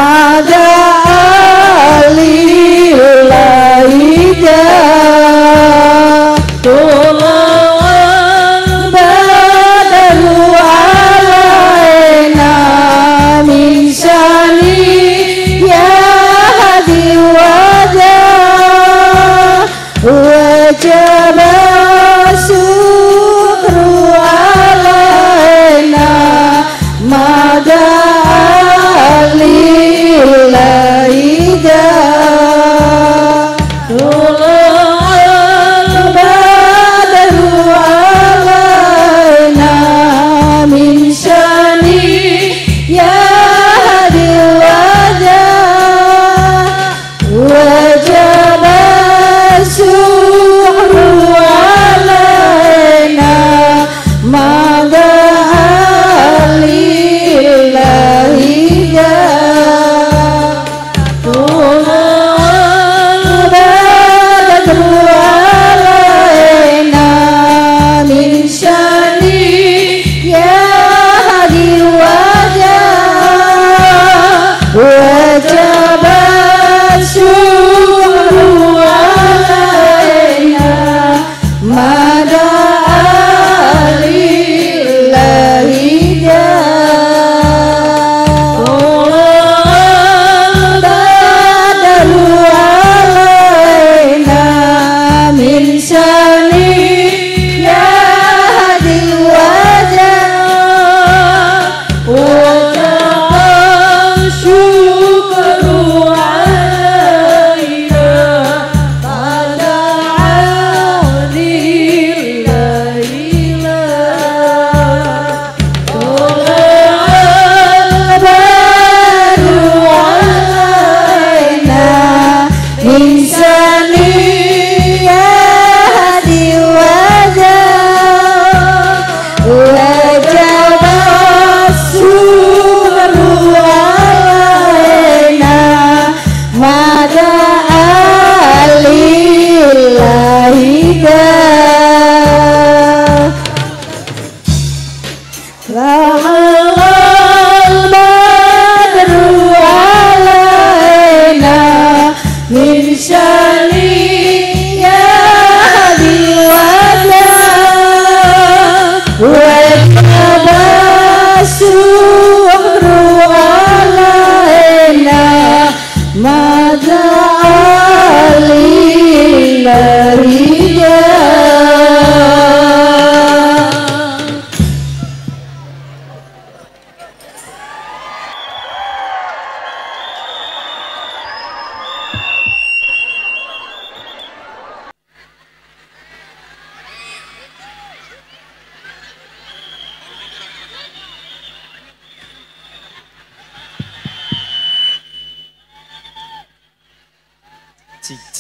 Mada lillahi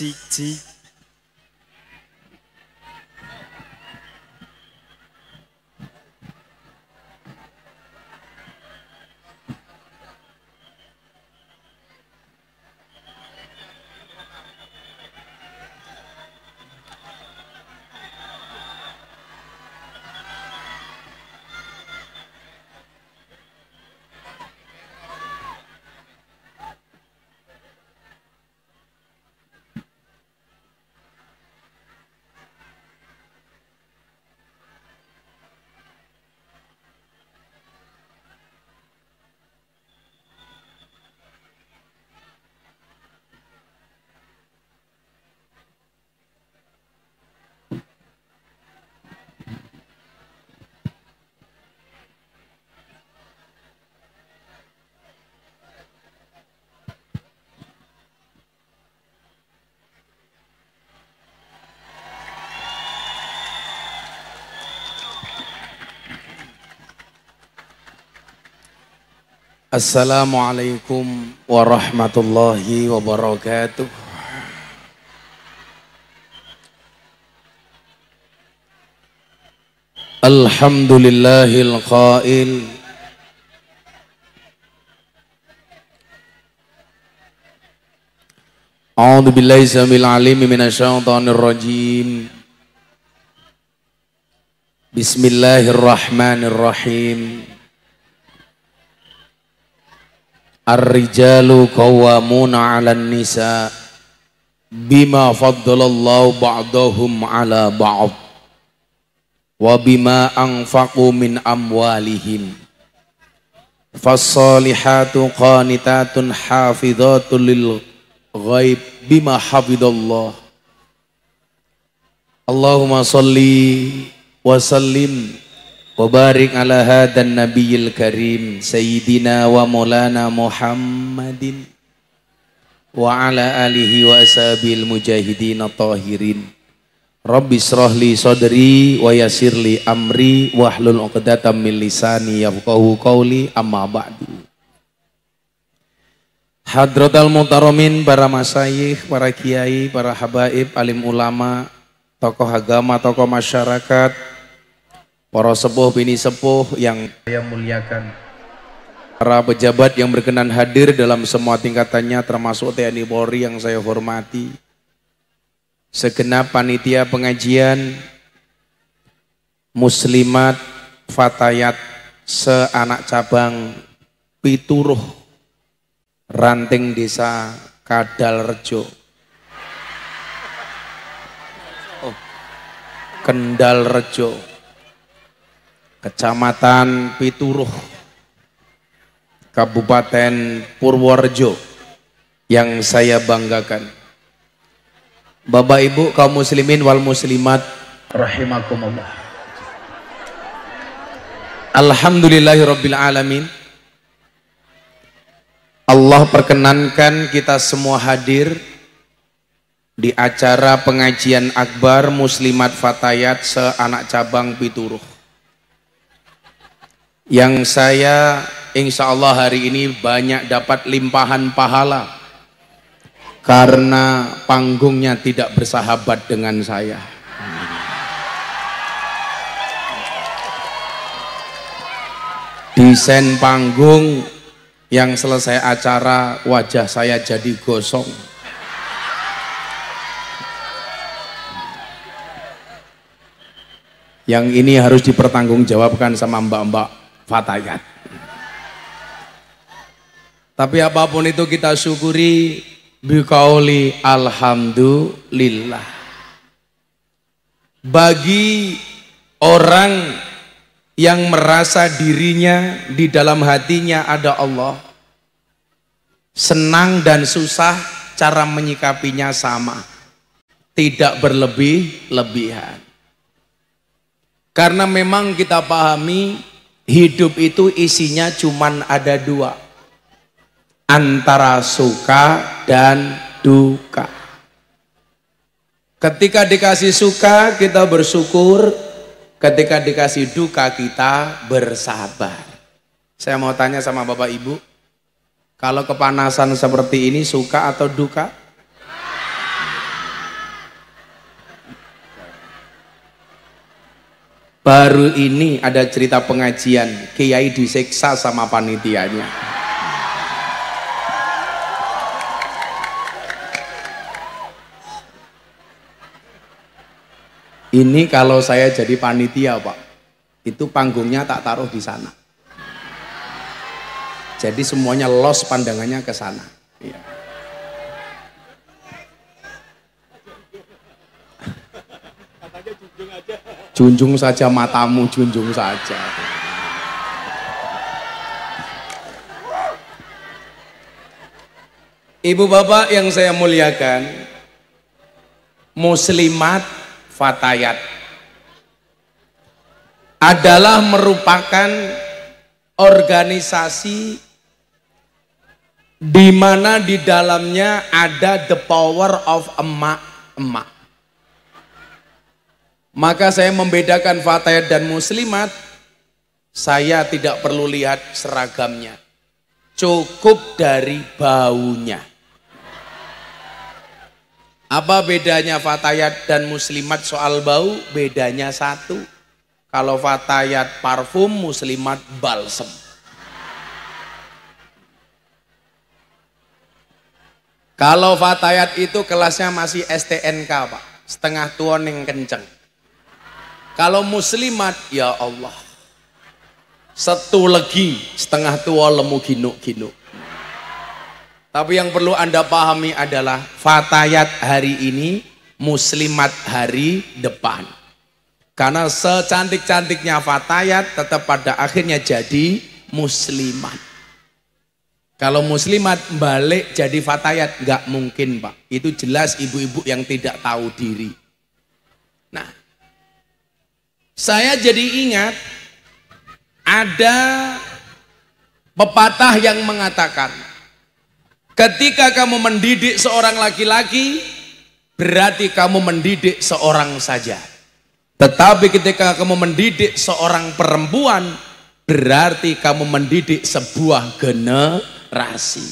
Cik. Assalamualaikum warahmatullahi wabarakatuh. Alhamdulillahil qail A'udzu billahi samil alim minasyaitonir rajim. Bismillahirrahmanirrahim. Ar-rijalu qawwamuna 'alan nisa bima faddalallahu ba'dahum 'ala ba'd wa bima anfaqu min amwalihim. Fas-salihatu qanitatun hafidhatun lil ghaib bima hafidallah. Allahumma salli wa sallim wa barik ala hadan nabiyil karim sayyidina wa maulana Muhammadin wa ala alihi wa ashabil mujahidin tahirin. Rabbi shrah li sadri wa yassir li amri wahlul 'uqdatam min lisani yafqahu qawli, amma ba'du. Hadratal muhtaramin, para masyayikh, para kiai, para habaib, alim ulama, tokoh agama, tokoh masyarakat, para sepuh bini sepuh yang saya muliakan, para pejabat yang berkenan hadir dalam semua tingkatannya termasuk TNI Polri yang saya hormati, segenap panitia pengajian, muslimat, fatayat, seanak cabang Pituruh Ranting Desa Kadalrejo, Kendalrejo, Kecamatan Pituruh, Kabupaten Purworejo yang saya banggakan. Bapak Ibu kaum muslimin wal muslimat rahimakumullah. Alhamdulillahirabbil alamin. Allah perkenankan kita semua hadir di acara pengajian akbar muslimat fatayat seanak cabang Pituruh, yang saya insya Allah hari ini banyak dapat limpahan pahala karena panggungnya tidak bersahabat dengan saya. Desain panggung yang selesai acara wajah saya jadi gosong. Yang ini harus dipertanggungjawabkan sama mbak-mbak fatayat. Tapi apapun itu kita syukuri biqauli alhamdulillah. Bagi orang yang merasa dirinya di dalam hatinya ada Allah, senang dan susah cara menyikapinya sama, tidak berlebih-lebihan. Karena memang kita pahami hidup itu isinya cuman ada dua, antara suka dan duka. Ketika dikasih suka kita bersyukur, ketika dikasih duka kita bersabar. Saya mau tanya sama Bapak Ibu, kalau kepanasan seperti ini suka atau duka? Baru ini ada cerita pengajian, kiai disiksa sama panitianya. Ini kalau saya jadi panitia Pak, itu panggungnya tak taruh di sana. Jadi semuanya los pandangannya ke sana. Iya. Junjung saja matamu, junjung saja. Ibu bapak yang saya muliakan, muslimat fatayat adalah merupakan organisasi di mana di dalamnya ada the power of emak-emak. Maka saya membedakan fatayat dan muslimat, saya tidak perlu lihat seragamnya, cukup dari baunya. Apa bedanya fatayat dan muslimat soal bau? Bedanya satu, kalau fatayat parfum, muslimat balsem. Kalau fatayat itu kelasnya masih STNK Pak, setengah tua ning kenceng. Kalau muslimat, ya Allah, satu lagi setengah tua lemu ginuk-ginuk. Tapi yang perlu Anda pahami adalah fatayat hari ini, muslimat hari depan. Karena secantik-cantiknya fatayat tetap pada akhirnya jadi muslimat. Kalau muslimat balik jadi fatayat nggak mungkin, Pak. Itu jelas ibu-ibu yang tidak tahu diri. Nah, saya jadi ingat ada pepatah yang mengatakan, ketika kamu mendidik seorang laki-laki, berarti kamu mendidik seorang saja. Tetapi ketika kamu mendidik seorang perempuan, berarti kamu mendidik sebuah generasi.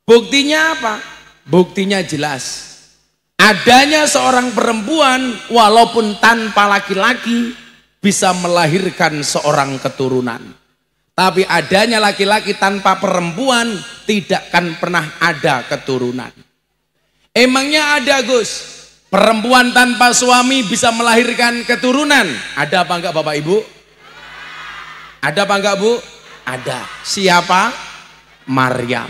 Buktinya apa? Buktinya jelas. Adanya seorang perempuan walaupun tanpa laki-laki bisa melahirkan seorang keturunan. Tapi adanya laki-laki tanpa perempuan tidak akan pernah ada keturunan. Emangnya ada, Gus? Perempuan tanpa suami bisa melahirkan keturunan? Ada apa enggak Bapak Ibu? Ada apa enggak Bu? Ada. Siapa? Maryam.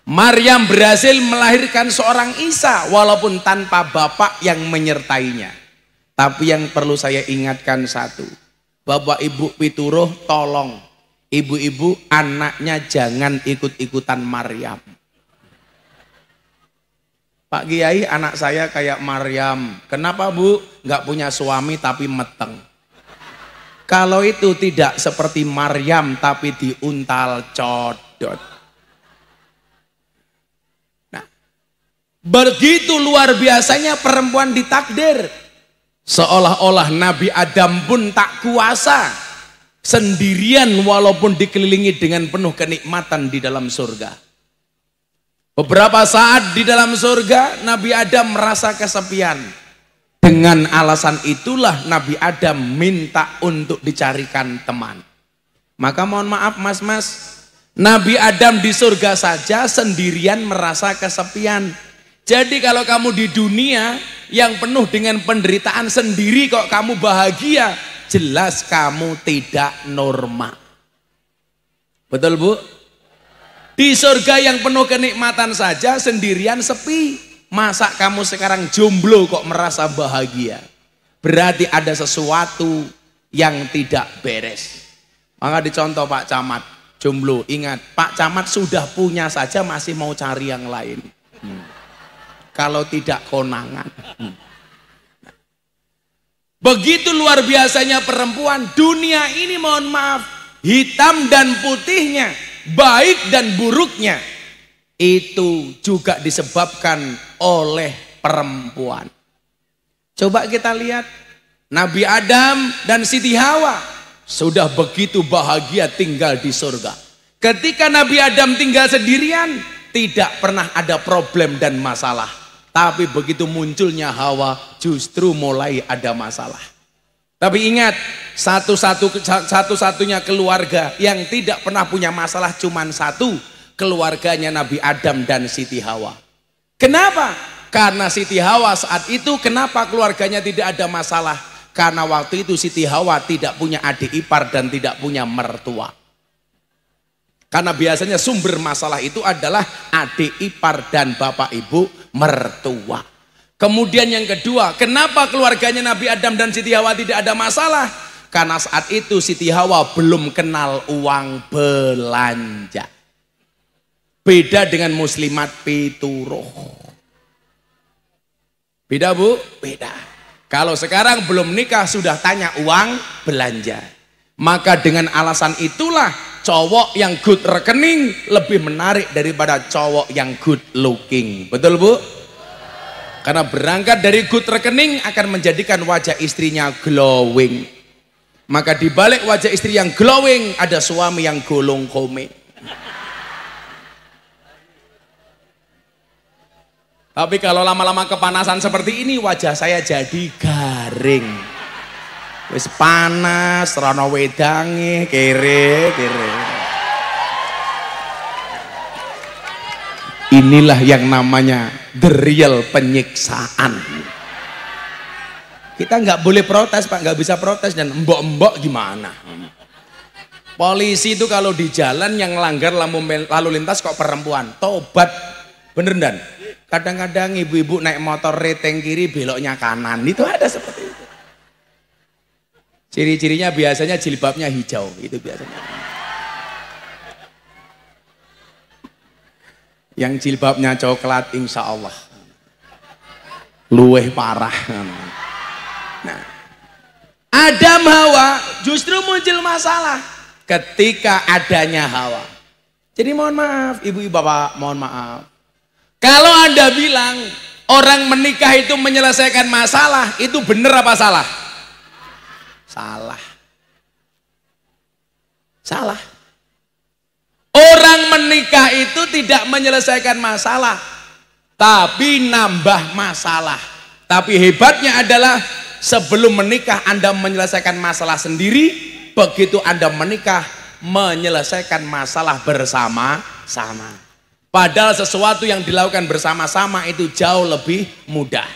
Maryam berhasil melahirkan seorang Isa walaupun tanpa bapak yang menyertainya. Tapi yang perlu saya ingatkan satu, Bapak Ibu pituruh tolong, ibu-ibu anaknya jangan ikut-ikutan Maryam. Pak Kiai, anak saya kayak Maryam. Kenapa Bu? Nggak punya suami tapi meteng. Kalau itu tidak seperti Maryam tapi diuntal codot. Nah, begitu luar biasanya perempuan ditakdir. Seolah-olah Nabi Adam pun tak kuasa sendirian walaupun dikelilingi dengan penuh kenikmatan di dalam surga. Beberapa saat di dalam surga Nabi Adam merasa kesepian. Dengan alasan itulah Nabi Adam minta untuk dicarikan teman. Maka mohon maaf mas-mas, Nabi Adam di surga saja sendirian merasa kesepian. Jadi kalau kamu di dunia yang penuh dengan penderitaan sendiri kok kamu bahagia, jelas kamu tidak normal. Betul Bu? Di surga yang penuh kenikmatan saja sendirian sepi. Masa kamu sekarang jomblo kok merasa bahagia? Berarti ada sesuatu yang tidak beres. Maka dicontoh Pak Camat, jomblo, ingat Pak Camat sudah punya saja masih mau cari yang lain. Kalau tidak konangan. Begitu luar biasanya perempuan, dunia ini mohon maaf, hitam dan putihnya, baik dan buruknya, itu juga disebabkan oleh perempuan. Coba kita lihat, Nabi Adam dan Siti Hawa sudah begitu bahagia tinggal di surga. Ketika Nabi Adam tinggal sendirian, tidak pernah ada problem dan masalah. Tapi begitu munculnya Hawa, justru mulai ada masalah. Tapi ingat, satu-satunya keluarga yang tidak pernah punya masalah cuma satu, keluarganya Nabi Adam dan Siti Hawa. Kenapa? Karena Siti Hawa saat itu kenapa keluarganya tidak ada masalah? Karena waktu itu Siti Hawa tidak punya adik ipar dan tidak punya mertua. Karena biasanya sumber masalah itu adalah adik ipar dan bapak ibu mertua. Kemudian yang kedua, kenapa keluarganya Nabi Adam dan Siti Hawa tidak ada masalah? Karena saat itu Siti Hawa belum kenal uang belanja. Beda dengan muslimat pituruh. Beda Bu? Beda. Kalau sekarang belum nikah sudah tanya uang belanja. Maka dengan alasan itulah cowok yang good rekening lebih menarik daripada cowok yang good looking. Betul Bu? Karena berangkat dari good rekening akan menjadikan wajah istrinya glowing. Maka di balik wajah istri yang glowing ada suami yang golong komik. Tapi kalau lama-lama kepanasan seperti ini wajah saya jadi garing. Wis panas, rono wedange, kere. Inilah yang namanya the real penyiksaan. Kita nggak boleh protes Pak, nggak bisa protes dan mbok-mbok gimana? Polisi itu kalau di jalan yang melanggar lalu lintas kok perempuan, tobat. Bener dan? Kadang-kadang ibu-ibu naik motor reteng kiri beloknya kanan, itu ada seperti itu. Ciri-cirinya biasanya jilbabnya hijau, itu biasanya. Yang jilbabnya coklat insya Allah luweh parah. Nah, Adam Hawa justru muncul masalah ketika adanya Hawa. Jadi mohon maaf ibu-ibu bapak, mohon maaf. Kalau Anda bilang orang menikah itu menyelesaikan masalah, itu benar apa salah? Salah. Salah. Orang menikah itu tidak menyelesaikan masalah, tapi nambah masalah. Tapi hebatnya adalah sebelum menikah Anda menyelesaikan masalah sendiri, begitu Anda menikah menyelesaikan masalah bersama-sama. Padahal sesuatu yang dilakukan bersama-sama itu jauh lebih mudah.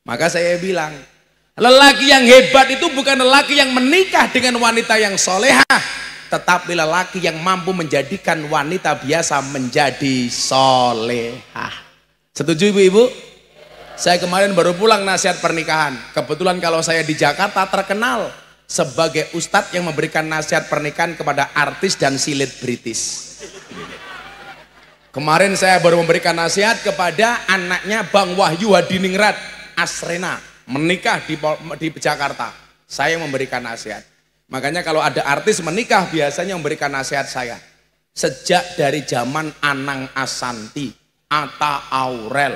Maka saya bilang, lelaki yang hebat itu bukan lelaki yang menikah dengan wanita yang solehah, tetapi lelaki yang mampu menjadikan wanita biasa menjadi solehah. Setuju ibu-ibu? Saya kemarin baru pulang nasihat pernikahan. Kebetulan kalau saya di Jakarta terkenal sebagai ustadz yang memberikan nasihat pernikahan kepada artis dan selebritis. Kemarin saya baru memberikan nasihat kepada anaknya Bang Wahyu Hadiningrat, Asrena, menikah di Jakarta. Saya memberikan nasihat. Makanya kalau ada artis menikah biasanya memberikan nasihat saya. Sejak dari zaman Anang Asanti, Atta Aurel,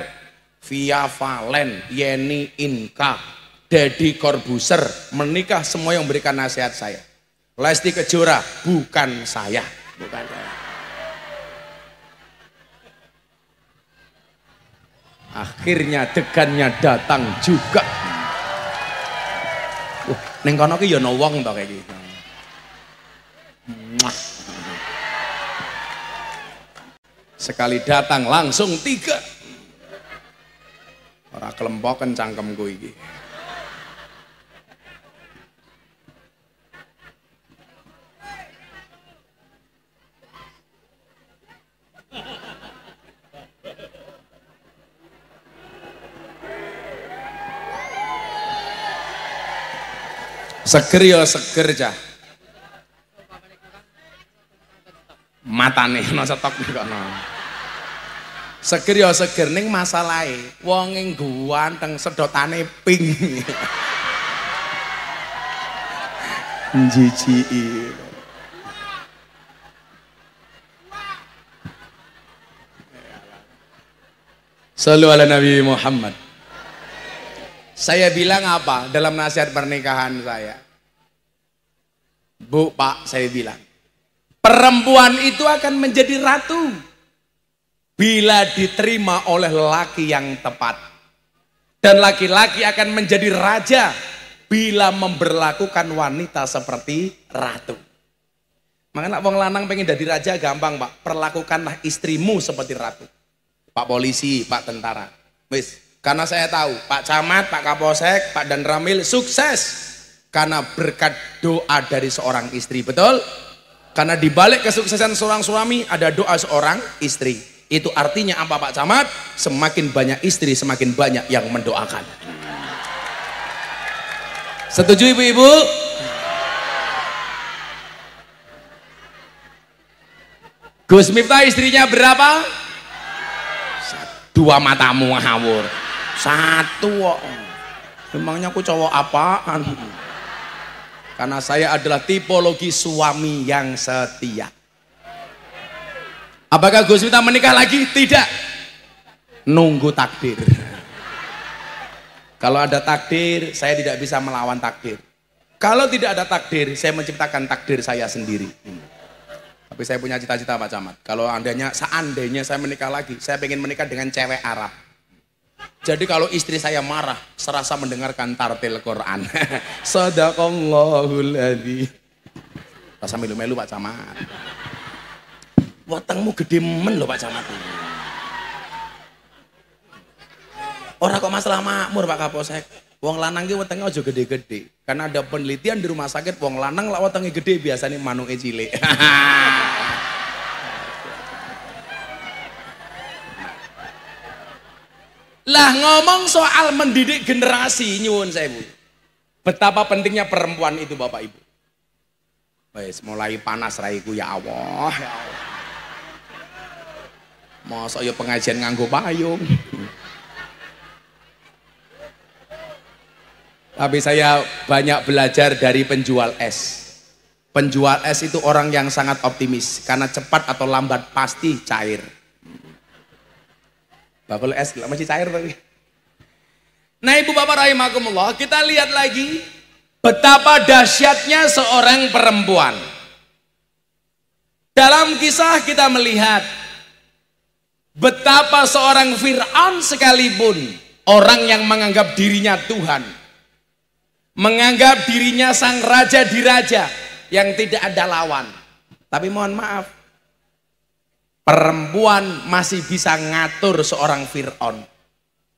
Via Valen, Yeni Inka, Deddy Corbuzier menikah, semua yang memberikan nasihat saya. Lesti Kejora bukan saya, bukan saya. Akhirnya degannya datang juga. Neng kono ki ya ana wong to kayak gitu. Sekali datang langsung 3. Ora kelempoken cangkemku iki. Seger ya seger cah. Matane ana stok kono. Seger ya seger ning masalahe wong ing ganteng sedotane ping. Njijiki. Shallu ala Nabi Muhammad. Saya bilang apa dalam nasihat pernikahan saya? Bu, Pak, saya bilang, perempuan itu akan menjadi ratu bila diterima oleh laki yang tepat. Dan laki-laki akan menjadi raja bila memberlakukan wanita seperti ratu. Makanya wong lanang pengen jadi raja gampang, Pak. Perlakukanlah istrimu seperti ratu. Pak polisi, Pak tentara. Wis. Karena saya tahu Pak Camat, Pak Kapolsek, Pak Dan Ramil sukses karena berkat doa dari seorang istri, betul? Karena dibalik kesuksesan seorang suami ada doa seorang istri. Itu artinya apa Pak Camat? Semakin banyak istri, semakin banyak yang mendoakan. Setuju ibu-ibu? Gus Miftah istrinya berapa? 2 matamu ngawur. 1 kok. Memangnya aku cowok apaan? Karena saya adalah tipologi suami yang setia. Apakah Gus Miftah menikah lagi? Tidak. Nunggu takdir. Kalau ada takdir, saya tidak bisa melawan takdir. Kalau tidak ada takdir, saya menciptakan takdir saya sendiri. Tapi saya punya cita-cita Pak Camat. Kalau seandainya saya menikah lagi, saya pengen menikah dengan cewek Arab. Jadi kalau istri saya marah, serasa mendengarkan tartil Quran. Sadaqallahul adzim. Rasa melu-melu Pak Camat. Wetengmu gede men loh Pak Camat. Orang kok masalah makmur Pak Kapolsek. Wong lanang ki wetenge aja gede-gede. Karena ada penelitian di rumah sakit wong lanang lak wetenge gede biasanya manuke cilik. Lah ngomong soal mendidik generasi nyuwun sewu. Betapa pentingnya perempuan itu Bapak Ibu. Wes mulai panas raiku ya Allah. Ya Allah. Masa ya pengajian nganggo payung. Tapi saya banyak belajar dari penjual es. Penjual es itu orang yang sangat optimis karena cepat atau lambat pasti cair. Bakul es masih cair tapi. Nah ibu bapak rahimakumullah, kita lihat lagi betapa dahsyatnya seorang perempuan. Dalam kisah kita melihat betapa seorang Fir'aun sekalipun, orang yang menganggap dirinya Tuhan, menganggap dirinya sang raja di raja yang tidak ada lawan. Tapi mohon maaf, perempuan masih bisa ngatur seorang Fir'aun.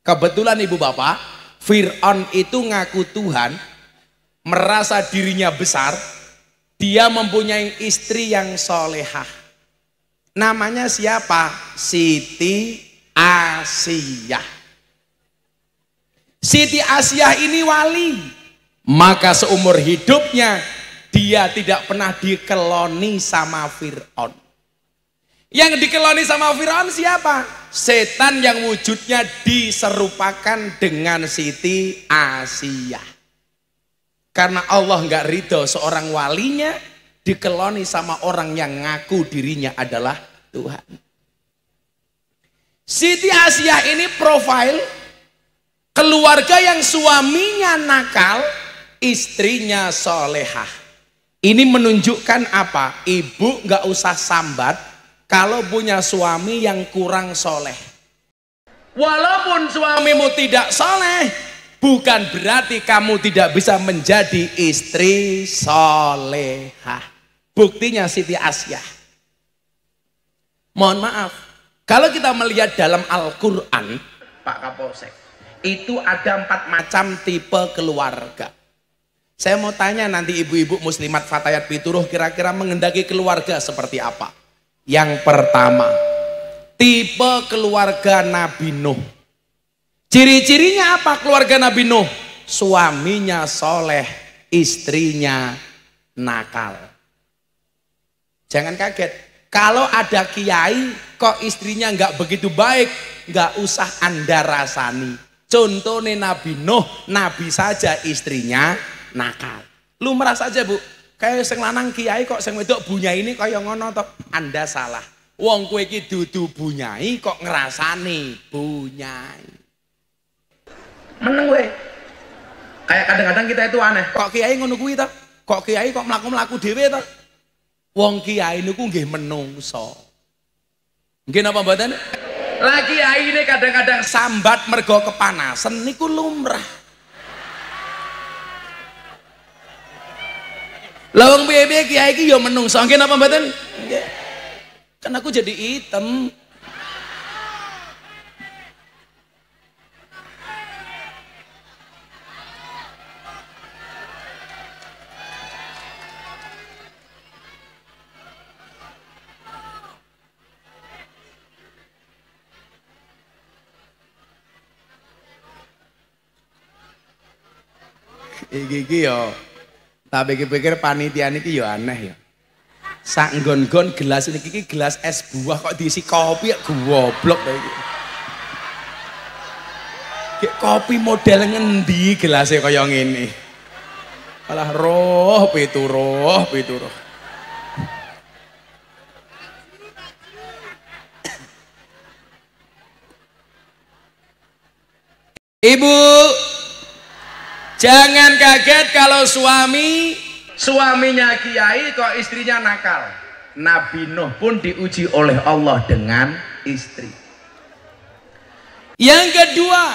Kebetulan ibu bapak, Fir'aun itu ngaku Tuhan, merasa dirinya besar, dia mempunyai istri yang solehah. Namanya siapa? Siti Asiyah. Siti Asiyah ini wali. Maka seumur hidupnya dia tidak pernah dikeloni sama Fir'aun. Yang dikeloni sama Fir'aun siapa? Setan yang wujudnya diserupakan dengan Siti Asiyah. Karena Allah nggak ridho seorang walinya dikeloni sama orang yang ngaku dirinya adalah Tuhan. Siti Asiyah ini profil keluarga yang suaminya nakal, istrinya solehah. Ini menunjukkan apa? Ibu nggak usah sambat kalau punya suami yang kurang soleh. Walaupun suamimu tidak soleh, bukan berarti kamu tidak bisa menjadi istri solehah. Buktinya Siti Asiyah. Mohon maaf, kalau kita melihat dalam Al-Quran, Pak Kapolsek, itu ada 4 macam tipe keluarga. Saya mau tanya nanti ibu-ibu muslimat Fatayat Pituruh kira-kira mengendaki keluarga seperti apa? Yang pertama, tipe keluarga Nabi Nuh. Ciri-cirinya apa keluarga Nabi Nuh? Suaminya soleh, istrinya nakal. Jangan kaget, kalau ada kiai kok istrinya nggak begitu baik, nggak usah Anda rasani. Contohnya Nabi Nuh, Nabi saja istrinya nakal. Lumrah saja bu, kayak sing lanang kiai kok sing wedok bunyai ini kaya ngono toh. Anda salah. Wong kowe iki dudu bunyai kok ngrasani bunyai. Meneng we. Kayak kadang-kadang kita itu aneh. Kok kiai ngono kuwi toh? Kok kiai kok mlaku-mlaku dhewe toh? Wong kiai niku nggih menungso. Nggih napa mboten? Lah kiai ini kadang-kadang sambat mergo kepanasan niku lumrah. Lah wong piye-piye kiai iki ya menungso, nggih napa mboten? Nggih. Kan aku jadi item. Iki ya tak pikir-pikir panitia niki ya aneh ya. Sak nggon-nggon gelas niki gelas es buah kok diisi kopi ya goblok ta iki. Ki kopi model ngendi gelasnya kaya ngene. Alah roh pituruh. Ibu, jangan kaget kalau suaminya kiai kok istrinya nakal. Nabi Nuh pun diuji oleh Allah dengan istri. Yang kedua,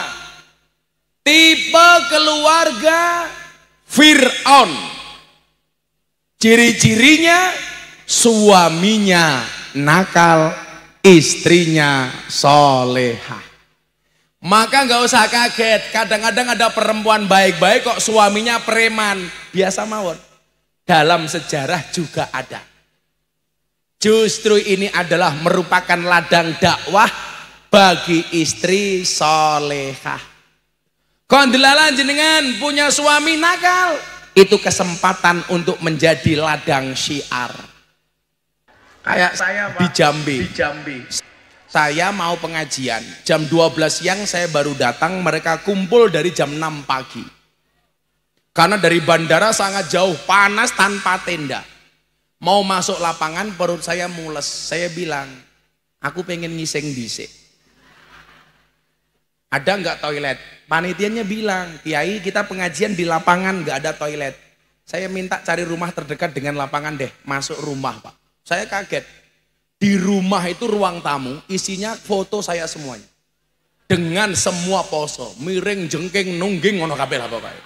tipe keluarga Fir'aun. Ciri-cirinya suaminya nakal, istrinya solehah. Maka nggak usah kaget, kadang-kadang ada perempuan baik-baik kok suaminya preman, biasa mawon. Dalam sejarah juga ada. Justru ini adalah merupakan ladang dakwah bagi istri solehah. Kondelalan jenengan punya suami nakal, itu kesempatan untuk menjadi ladang syiar. Kayak saya Pak, di Jambi. Saya mau pengajian, jam 12 siang saya baru datang, mereka kumpul dari jam 6 pagi. Karena dari bandara sangat jauh, panas tanpa tenda. Mau masuk lapangan perut saya mules, saya bilang, aku pengen ngising dhisik. Ada nggak toilet? Panitianya bilang, Kiai kita pengajian di lapangan nggak ada toilet. Saya minta cari rumah terdekat dengan lapangan deh, masuk rumah Pak. Saya kaget. Di rumah itu ruang tamu, isinya foto saya semuanya. Dengan semua pose, miring, jengking, nungging, ngono kabeh lah pokoknya.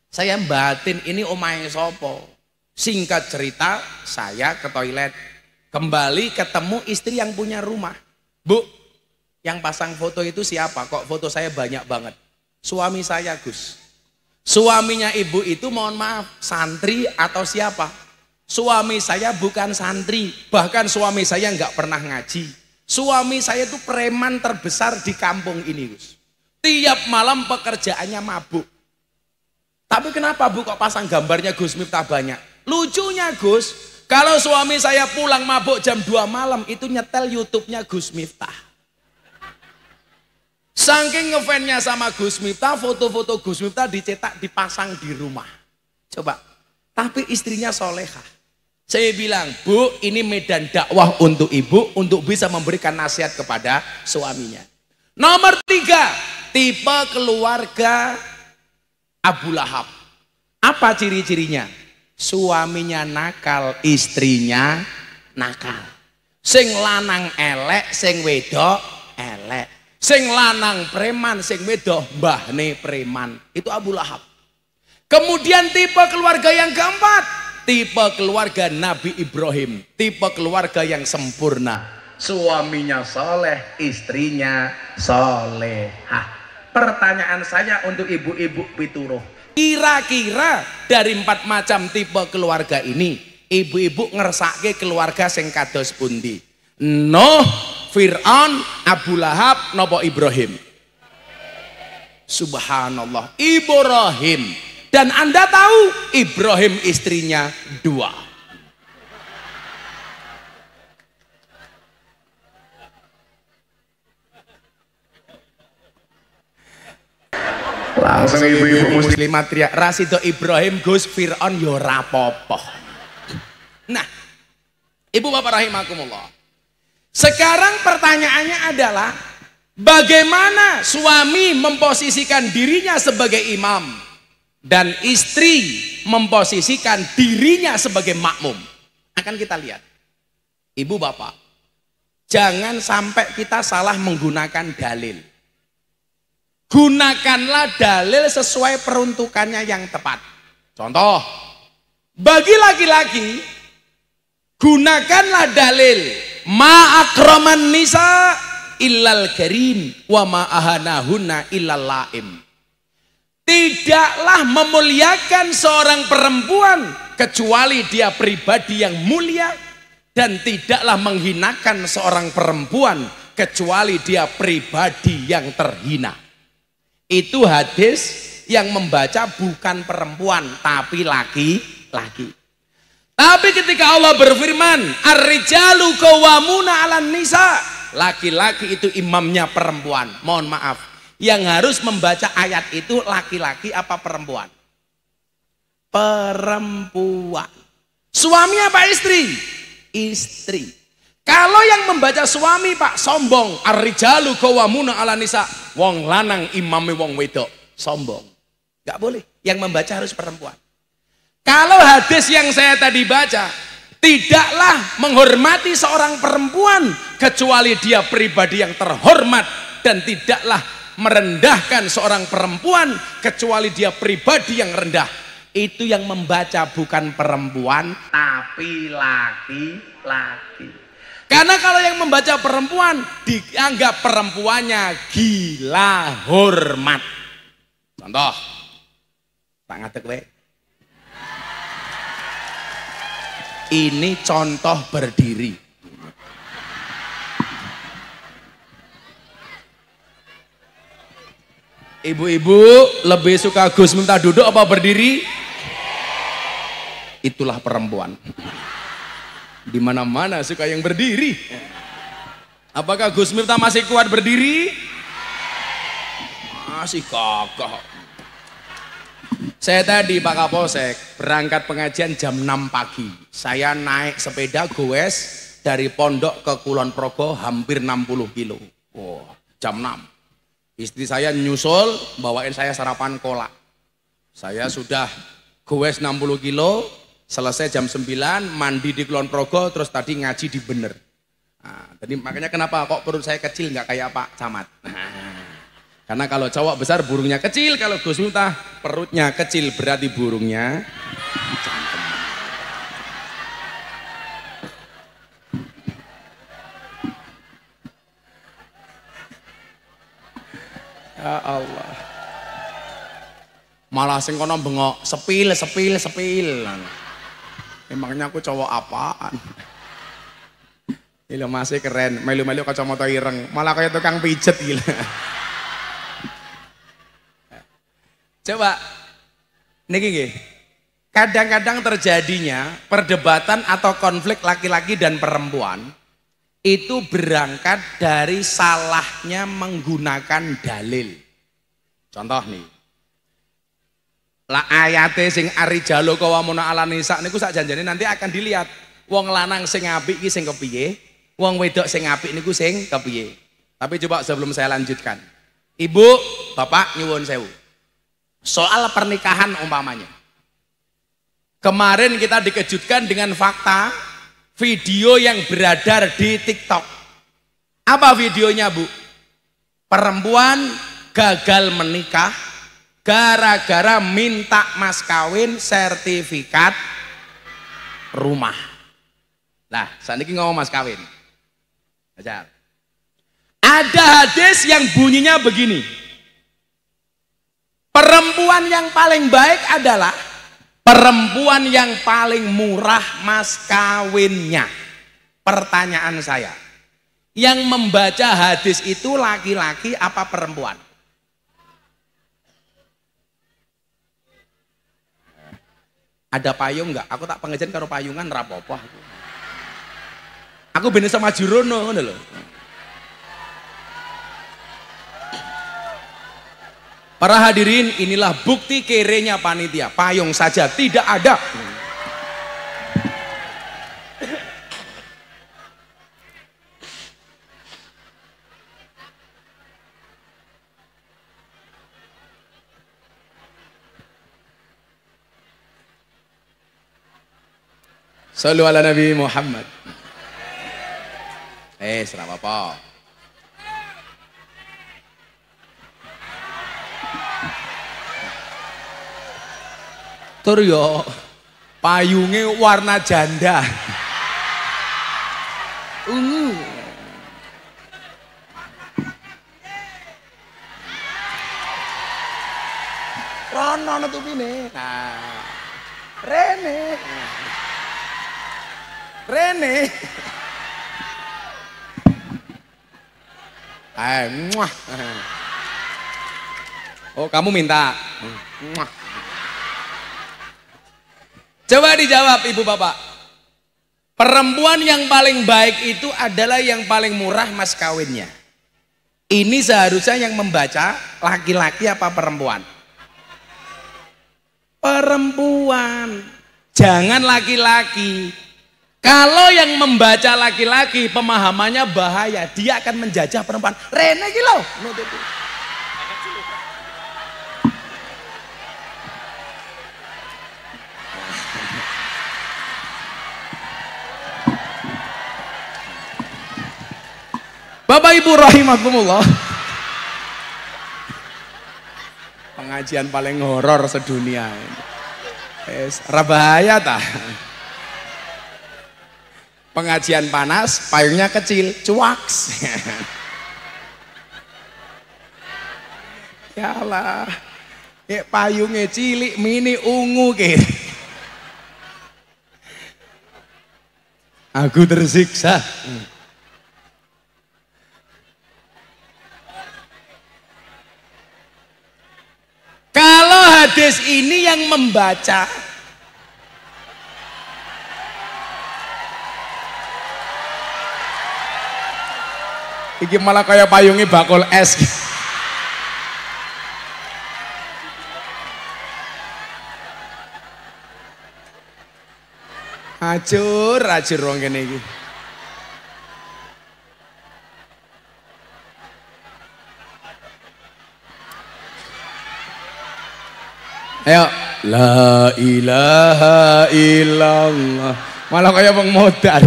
Saya batin ini omahe sopo. Singkat cerita, saya ke toilet. Kembali ketemu istri yang punya rumah. Bu, yang pasang foto itu siapa? Kok foto saya banyak banget? Suami saya Gus. Suaminya ibu itu mohon maaf, santri atau siapa? Suami saya bukan santri, bahkan suami saya nggak pernah ngaji. Suami saya itu preman terbesar di kampung ini Gus. Tiap malam pekerjaannya mabuk. Tapi kenapa Bu kok pasang gambarnya Gus Miftah banyak? Lucunya Gus, kalau suami saya pulang mabuk jam 2 malam itu nyetel YouTube-nya Gus Miftah. Saking ngefansnya sama Gus Miftah, foto-foto Gus Miftah dicetak dipasang di rumah. Coba, tapi istrinya solehah. Saya bilang, Bu, ini medan dakwah untuk ibu, untuk bisa memberikan nasihat kepada suaminya. Nomor 3, tipe keluarga Abu Lahab. Apa ciri-cirinya? Suaminya nakal, istrinya nakal. Sing lanang elek, sing wedok elek. Sing lanang preman, sing wedok mbahne preman. Itu Abu Lahab. Kemudian tipe keluarga yang keempat, tipe keluarga Nabi Ibrahim, tipe keluarga yang sempurna. Suaminya soleh, istrinya solehah. Pertanyaan saya untuk ibu-ibu pituruh, kira-kira dari 4 macam tipe keluarga ini, ibu-ibu ngersake keluarga sing kados pundi? Nuh, Fir'aun, Abu Lahab, nopo Ibrahim? Subhanallah, Ibrahim. Dan Anda tahu Ibrahim istrinya 2. Langsung ibu-ibu muslimat teriak, Rasido Ibrahim Gus Fir'aun yo rapopo. Nah, ibu bapak rahimakumullah. Sekarang pertanyaannya adalah, bagaimana suami memposisikan dirinya sebagai imam dan istri memposisikan dirinya sebagai makmum? Akan kita lihat. Ibu bapak, jangan sampai kita salah menggunakan dalil. Gunakanlah dalil sesuai peruntukannya yang tepat. Contoh, bagi laki-laki, gunakanlah dalil ma akraman nisa illal karim wa ma ahanahunna illal laim. Tidaklah memuliakan seorang perempuan kecuali dia pribadi yang mulia, dan tidaklah menghinakan seorang perempuan kecuali dia pribadi yang terhina. Itu hadis yang membaca bukan perempuan tapi laki-laki. Tapi ketika Allah berfirman, ar-rijalu qawwamuna 'alan nisa, laki-laki itu imamnya perempuan. Mohon maaf, yang harus membaca ayat itu laki-laki apa perempuan? Perempuan. Suami apa istri? Istri. Kalau yang membaca suami Pak sombong, ar-rijalu qawwamuna 'alan nisa, wong lanang imame wong wedok, sombong. Gak boleh, yang membaca harus perempuan. Kalau hadis yang saya tadi baca, tidaklah menghormati seorang perempuan kecuali dia pribadi yang terhormat, dan tidaklah merendahkan seorang perempuan kecuali dia pribadi yang rendah. Itu yang membaca bukan perempuan tapi laki-laki. Karena kalau yang membaca perempuan dianggap perempuannya gila hormat. Contoh, tak ngadeg we. Ini contoh berdiri. Ibu-ibu lebih suka Gus Miftah duduk apa berdiri? Itulah perempuan. Di mana-mana suka yang berdiri. Apakah Gus Miftah masih kuat berdiri? Masih kokoh. Saya tadi Pak Kapolsek berangkat pengajian jam 6 pagi. Saya naik sepeda goes dari Pondok ke Kulon Progo hampir 60 kilo. Wow, jam 6. Istri saya nyusul bawain saya sarapan kolak. Saya sudah goes 60 kilo, selesai jam 9, mandi di Kulon Progo, terus tadi ngaji di Bener. Nah, tadi makanya kenapa kok perut saya kecil nggak kayak Pak Camat. Karena kalau cowok besar burungnya kecil, kalau Gus Miftah perutnya kecil berarti burungnya cangkem. Ya Allah. Malah sing kono bengok sepil. Emangnya aku cowok apaan? Gila masih keren, melu-melu kacamata ireng, malah kayak tukang pijet gila. Coba, niki nggih. Kadang-kadang terjadinya perdebatan atau konflik laki-laki dan perempuan itu berangkat dari salahnya menggunakan dalil. Contoh nih. La ayate sing arijalu qawwamuna 'alan nisa niku sak janjane nanti akan dilihat. Wong lanang sing apik iki sing kepiye, wong wedok sing apik niku sing kepiye. Tapi coba sebelum saya lanjutkan. Ibu, Bapak nyuwun sewu. Soal pernikahan umpamanya. Kemarin kita dikejutkan dengan fakta video yang beredar di TikTok. Apa videonya, Bu? Perempuan gagal menikah gara-gara minta mas kawin sertifikat rumah. Nah, saat ini ngomong mas kawin. Ajar. Ada hadis yang bunyinya begini. Perempuan yang paling baik adalah perempuan yang paling murah mas kawinnya. Pertanyaan saya, yang membaca hadis itu laki-laki apa perempuan? Ada payung nggak? Aku tak pengajian karo payungan rapopo. Aku bener sama Jurono ngono lho. Para hadirin, inilah bukti kerenya panitia. Payung saja tidak ada. Sallu ala Nabi Muhammad. Serah apa-apa. Tur yo payunge warna janda. Ungu. Rono nutupine. Nah. Rene. Muah. Oh, kamu minta. Muah. Coba dijawab Ibu Bapak. Perempuan yang paling baik itu adalah yang paling murah mas kawinnya. Ini seharusnya yang membaca laki-laki apa perempuan? Perempuan. Jangan laki-laki. Kalau yang membaca laki-laki pemahamannya bahaya, dia akan menjajah perempuan. Rene iki lho. Bapak Ibu rahimakumullah. Pengajian paling horor sedunia. Rabahaya tah. Pengajian panas, payungnya kecil, cuaks. Ya Allah, payungnya cilik, mini ungu ke. Aku tersiksa. Kalau hadis ini yang membaca iki malah kayak payungnya bakul es. Acur wong kene iki. Ayo, la ilaha illallah. Malah kayak wong modal.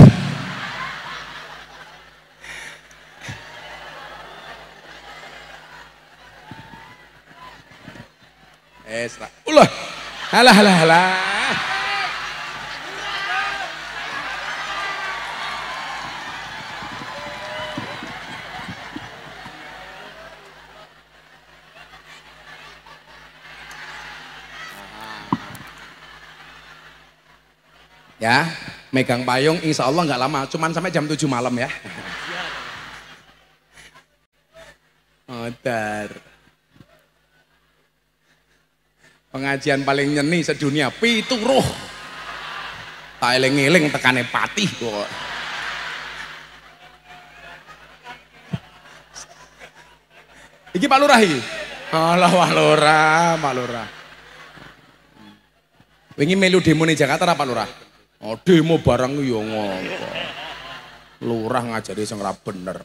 Ulah. Halah. Ya, megang payung insya Allah nggak lama, cuman sampai jam 7 malam ya. Odar. Pengajian paling nyeni sedunia, pituruh. Tak eling-eling tekane patih kok. Iki Pak Lurah iki. Allah Pak Lurah. Wingi melu demo ning Jakarta ra Pak Lurah? Oh, demo barang yo ngopo. Lurah ngajari sing ra bener.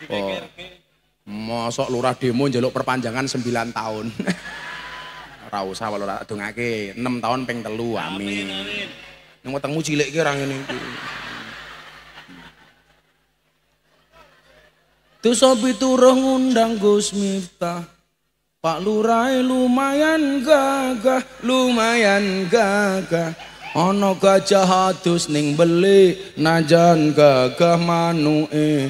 Oh. Mosok lurah demo njaluk perpanjangan 9 tahun. Ora usah wae ora dongake 6 tahun ping 3 amin. Ning wetengmu cilik ki ora ngene iki. Dosa pituruh ngundang Gus Miftah. Pak Lurah lumayan gagah. Ana gajah adus ning beli najan gagah manuke.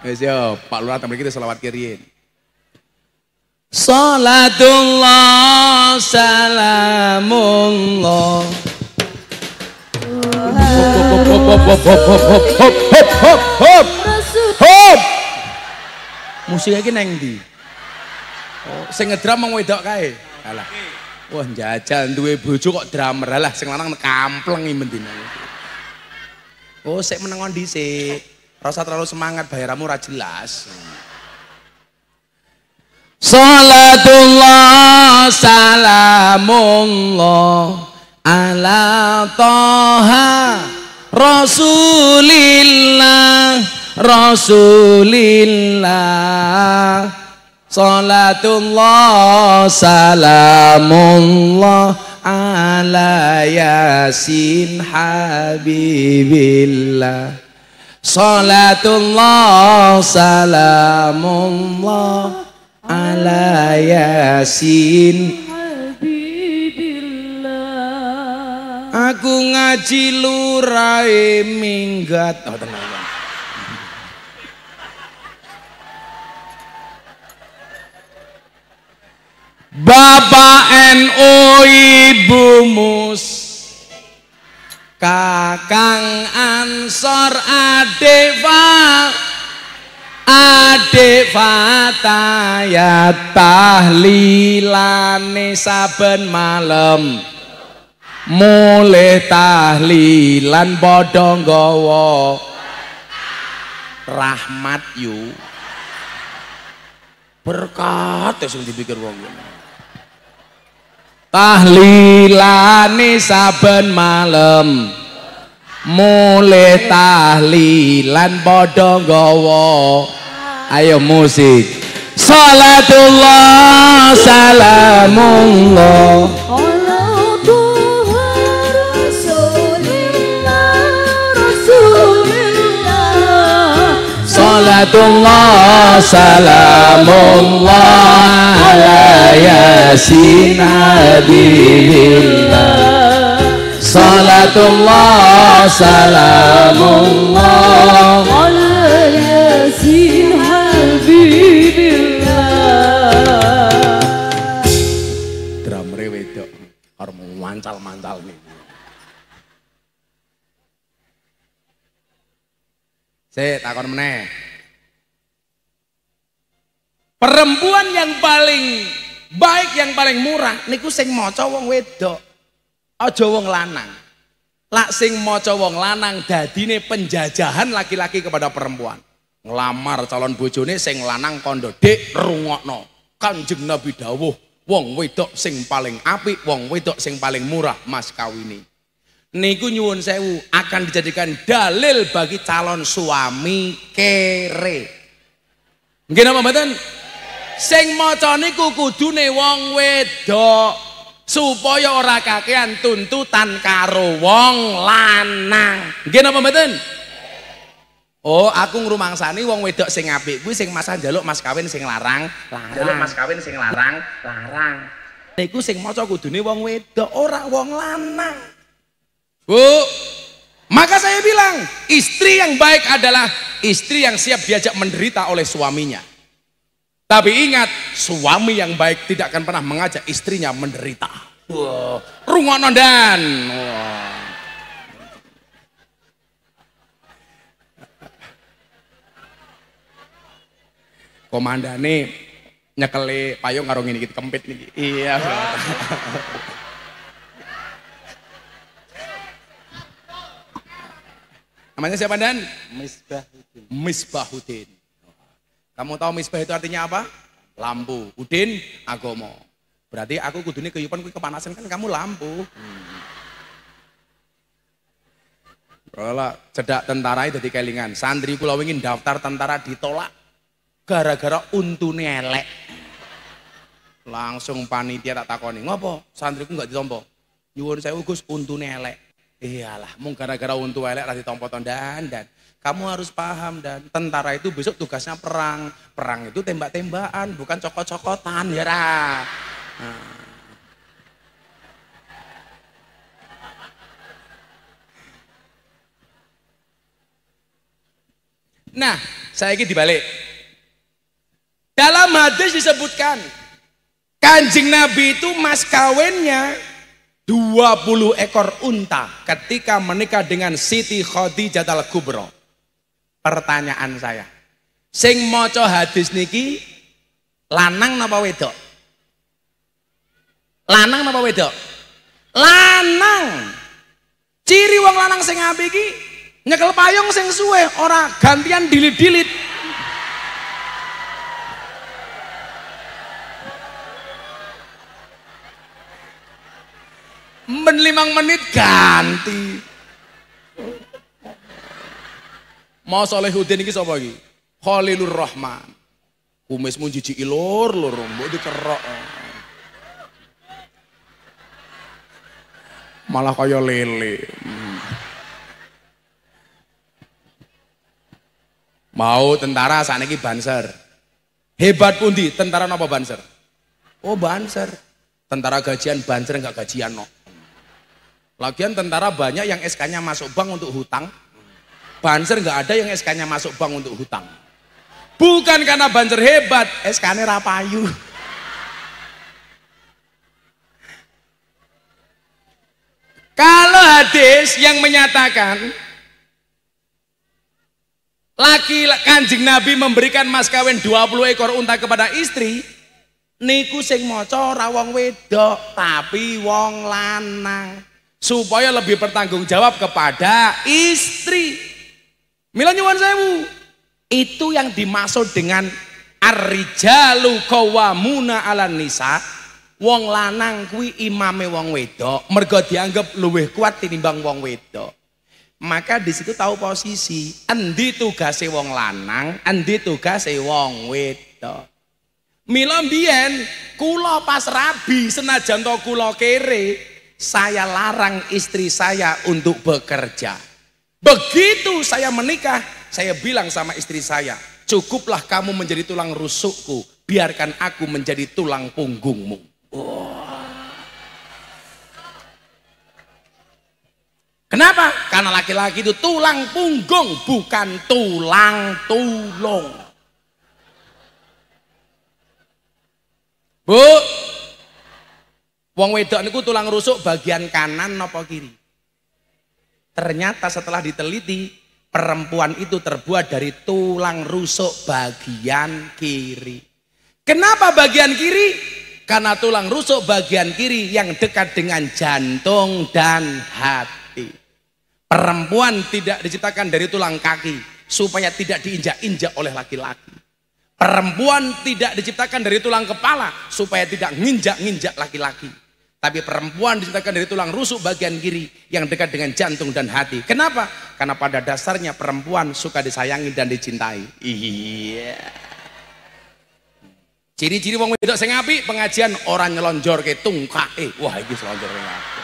Wes yo, Pak Lurah tampil kita selawat kirim. Salatullah salamullah. Hop. Musiknya iki neng ndi? Oh, sing ngedram mung wedok kae. Alah. Wah, njajal duwe bojo kok drummer. Alah, sing lanang kampleng iki mendina. Oh, sik menengon dhisik. Rasa terlalu semangat, bayaranmu ora jelas. Salatullah salamullah ala toha Rasulillah. Salatullah salamullah ala Yasin Habibillah. Salatullah salamullah ala Yasin Habibillah. Aku ngaji lurai minggat. Oh, tenang. Bapak NU Ibu Mus, Kakang Ansor Adik Fatayat tahlilane saben malam. Mulih tahlilan padha nggawa rahmat yu. Berkat sing dipikir wong. Tahlilane saben malam. Mulih tahlilan padha nggawa. Ayo musik. Salatullah salamullah Salatullah salamullah ala yasin habibillah. Salatullah salamullah ala yasin habibillah. Drummer wedok arep mancal-mancal nih. Saya takon meneh. Perempuan yang paling baik, yang paling murah niku sing maca wong wedok. Aja wong lanang. Lak sing maca wong lanang dadine penjajahan laki-laki kepada perempuan. Ngelamar calon bojone sing lanang kondo, "Dik, rungokno. Kanjeng Nabi dawuh, wong wedok sing paling apik, wong wedok sing paling murah mas kawini." Niku nyuwun sewu akan dijadikan dalil bagi calon suami kere. Nggih napa mboten? Sing maca niku kudune wong wedok supaya ora kakean tuntutan karo wong lanang. Nggih napa mboten? Oh, aku ngrumangsani wong wedok sing apik kuwi sing masa njaluk mas kawin sing larang. Njaluk mas kawin sing larang. Niku sing maca kudune wong wedok, ora wong lanang. Bu, maka saya bilang istri yang baik adalah istri yang siap diajak menderita oleh suaminya. Tapi ingat, suami yang baik tidak akan pernah mengajak istrinya menderita. Wah, rungokno dan. Komandane nyekeli payung karo ngene iki kempit niki. Iya. Namanya siapa Dan? Misbahuddin. Misbahuddin. Kamu tahu misbah itu artinya apa? Lampu. Udin, agomo. Berarti aku kudune keyupan kuwi kepanasan kan kamu lampu. Kalau cedak tentara itu dikelingan. Santri kula wingi daftar tentara ditolak gara-gara untune elek. Langsung panitia tak takoni, "Ngopo? Santriku enggak ditompo?" "Nyuwun sewu Gus, untune elek." Iyalah, mung gara-gara untu elek ra ditompo dan kamu harus paham dan tentara itu besok tugasnya perang. Perang itu tembak-tembakan, bukan cokot-cokotan ya ra. Nah, saya ini dibalik. Dalam hadis disebutkan Kanjeng Nabi itu mas kawinnya 20 ekor unta ketika menikah dengan Siti Khadijah al-Kubra. Pertanyaan saya, sing maca hadis niki lanang napa wedok? Lanang napa wedok? Lanang. Ciri wong lanang sing apik iki nyekel payung sing suwe, ora gantian dilit-dilit. Men 5 menit ganti. Mau Solehuddin iki sapa iki? Khalilur Rahman. Kumismu jijiki lur mbok dikerok. Malah kaya lele. Mau tentara sakniki Banser. Hebat pundi tentara napa Banser? Oh Banser. Tentara gajian Banser enggak gajian no. Lagian tentara banyak yang SK-nya masuk bank untuk hutang. Banser nggak ada yang SK-nya masuk bank untuk hutang. Bukan karena Banser hebat, SK-nya rapayu. Kalau hadis yang menyatakan Kanjeng Nabi memberikan mas kawin 20 ekor unta kepada istri, niku sing maca ora wong wedok tapi wong lanang. Supaya lebih bertanggung jawab kepada istri. Mila nyuwun sewu. Itu yang dimaksud dengan ar-rijalu qawwamuna 'alan nisa. Wong lanang kuwi imame wong wedok, mergo dianggap luwih kuat tinimbang wong wedok. Maka di situ tahu posisi, endi tugase wong lanang, endi tugase wong wedok. Mila mbiyen kula pas rabi senajan to kula kere, saya larang istri saya untuk bekerja. Begitu saya menikah, saya bilang sama istri saya, Cukuplah kamu menjadi tulang rusukku, biarkan aku menjadi tulang punggungmu. Kenapa? Karena laki-laki itu tulang punggung, bukan tulang tulung. Bu, wong wedok niku tulang rusuk bagian kanan napa kiri? Ternyata setelah diteliti, perempuan itu terbuat dari tulang rusuk bagian kiri. Kenapa bagian kiri? Karena tulang rusuk bagian kiri yang dekat dengan jantung dan hati. Perempuan tidak diciptakan dari tulang kaki supaya tidak diinjak-injak oleh laki-laki. Perempuan tidak diciptakan dari tulang kepala supaya tidak nginjak-nginjak laki-laki. Tapi perempuan diciptakan dari tulang rusuk bagian kiri yang dekat dengan jantung dan hati. Kenapa? Karena pada dasarnya perempuan suka disayangi dan dicintai. Iya. Ciri-ciri wong wedok sing apik pengajian orang nyelonjor ke tungkake. Wah, iki selonjor ngake.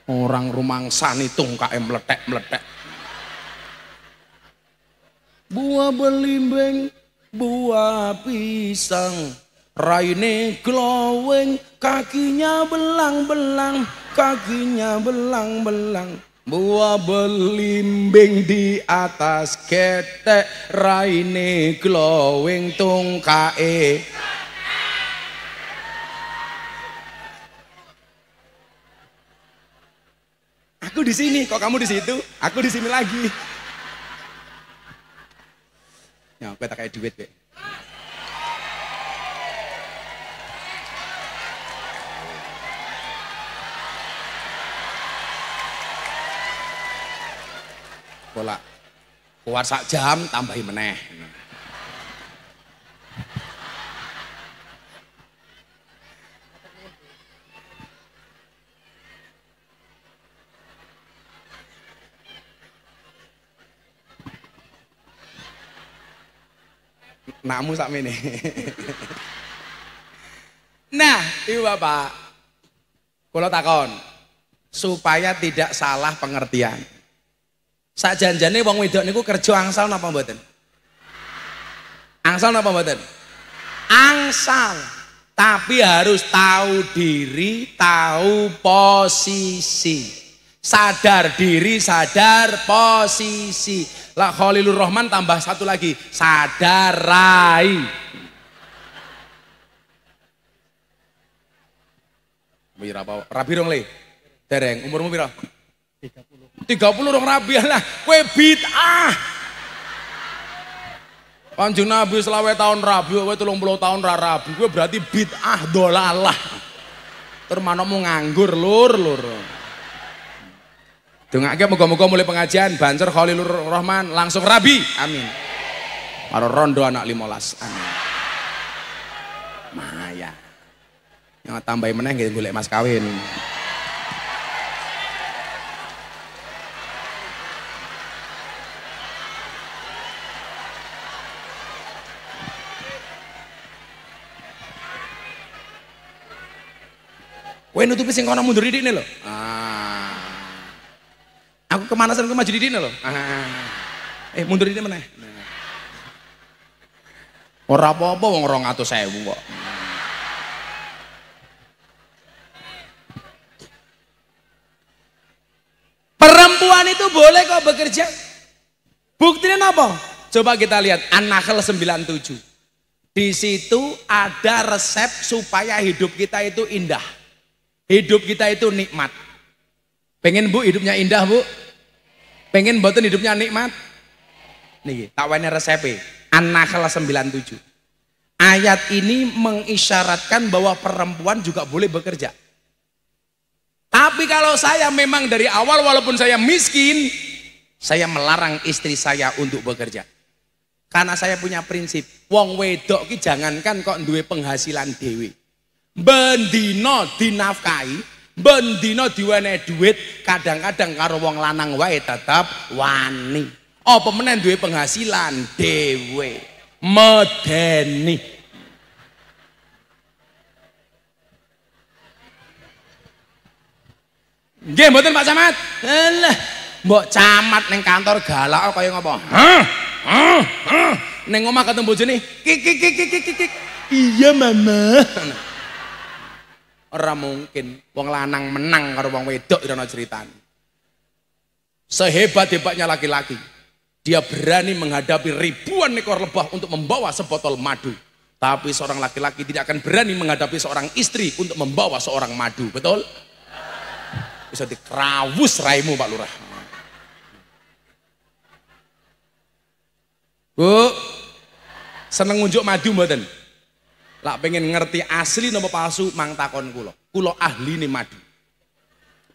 Orang rumangsani tungkake meletek-meletek. Buah belimbing, buah pisang, raine glowing, kakinya belang-belang, kakinya belang-belang. Buah belimbing di atas ketek, raine glowing, tungkae. Aku di sini, kok kamu di situ? Aku di sini lagi. Ya, aku tak kayak duit, Be. Bola keluar sak jam tambahi meneh. Namu sak mene. Nah, itu Bapak. Kula takon supaya tidak salah pengertian. Sajanjane wong wedok niku kerja angsal napa mboten? Angsal napa mboten? Angsal. Tapi harus tahu diri, tahu posisi. Sadar diri, sadar posisi. Lah Khalilur Rahman tambah satu lagi, sadar rai. Wih rabi rong le. Dereng, umurmu pira? 30 rong rabi lah, kowe bid'ah. Kanjeng Nabi selawe tahun rabi, kowe 30 tahun ra rabi, kowe berarti bid'ah dolalah. Termanomu nganggur lur. Dongake muga-muga mulai pengajian bancer Khalilur Rahman langsung rabi. Amin. Karo rondo anak 15. Amin. Maya. Yang tambahin meneh nggih golek mas kawin. Kowe nutupi sing kono mundur dikne lho. Aku kemanasan ke maju di dini loh. Mundur di mana? Ora apa-apa wong 200.000 kok. Perempuan itu boleh kok bekerja. Buktinya apa? Coba kita lihat An-Nahl 97. Di situ ada resep supaya hidup kita itu indah. Hidup kita itu nikmat. Pengen Bu hidupnya indah Bu? Pengen mboten hidupnya nikmat? Nih, tak wene resepe. An-Nahl 97. Ayat ini mengisyaratkan bahwa perempuan juga boleh bekerja. Tapi kalau saya memang dari awal walaupun saya miskin, saya melarang istri saya untuk bekerja. Karena saya punya prinsip, wong wedok ki jangankan kok duwe penghasilan dhewe. Bendino dinafkahi, bendino diwenehi duit, kadang-kadang karo wong lanang wae tetap wani. Apa meneh duwe penghasilan dhewe, medeni. Nggih mboten Pak Camat. Alah, mbok camat ning kantor galak kaya ngopo? Ning omah ketemu bojone, kik. Iya mama. Ora mungkin wong lanang menang karo wong wedok ora ana ceritane. Sehebat-hebatnya laki-laki, dia berani menghadapi ribuan ekor lebah untuk membawa sebotol madu. Tapi seorang laki-laki tidak akan berani menghadapi seorang istri untuk membawa seorang madu, betul? Bisa dikerawus raimu Pak Lurah. Bu, seneng ngunjuk madu mboten? Lak pengen ngerti asli napa palsu mang takon kula. Kula ahline madu.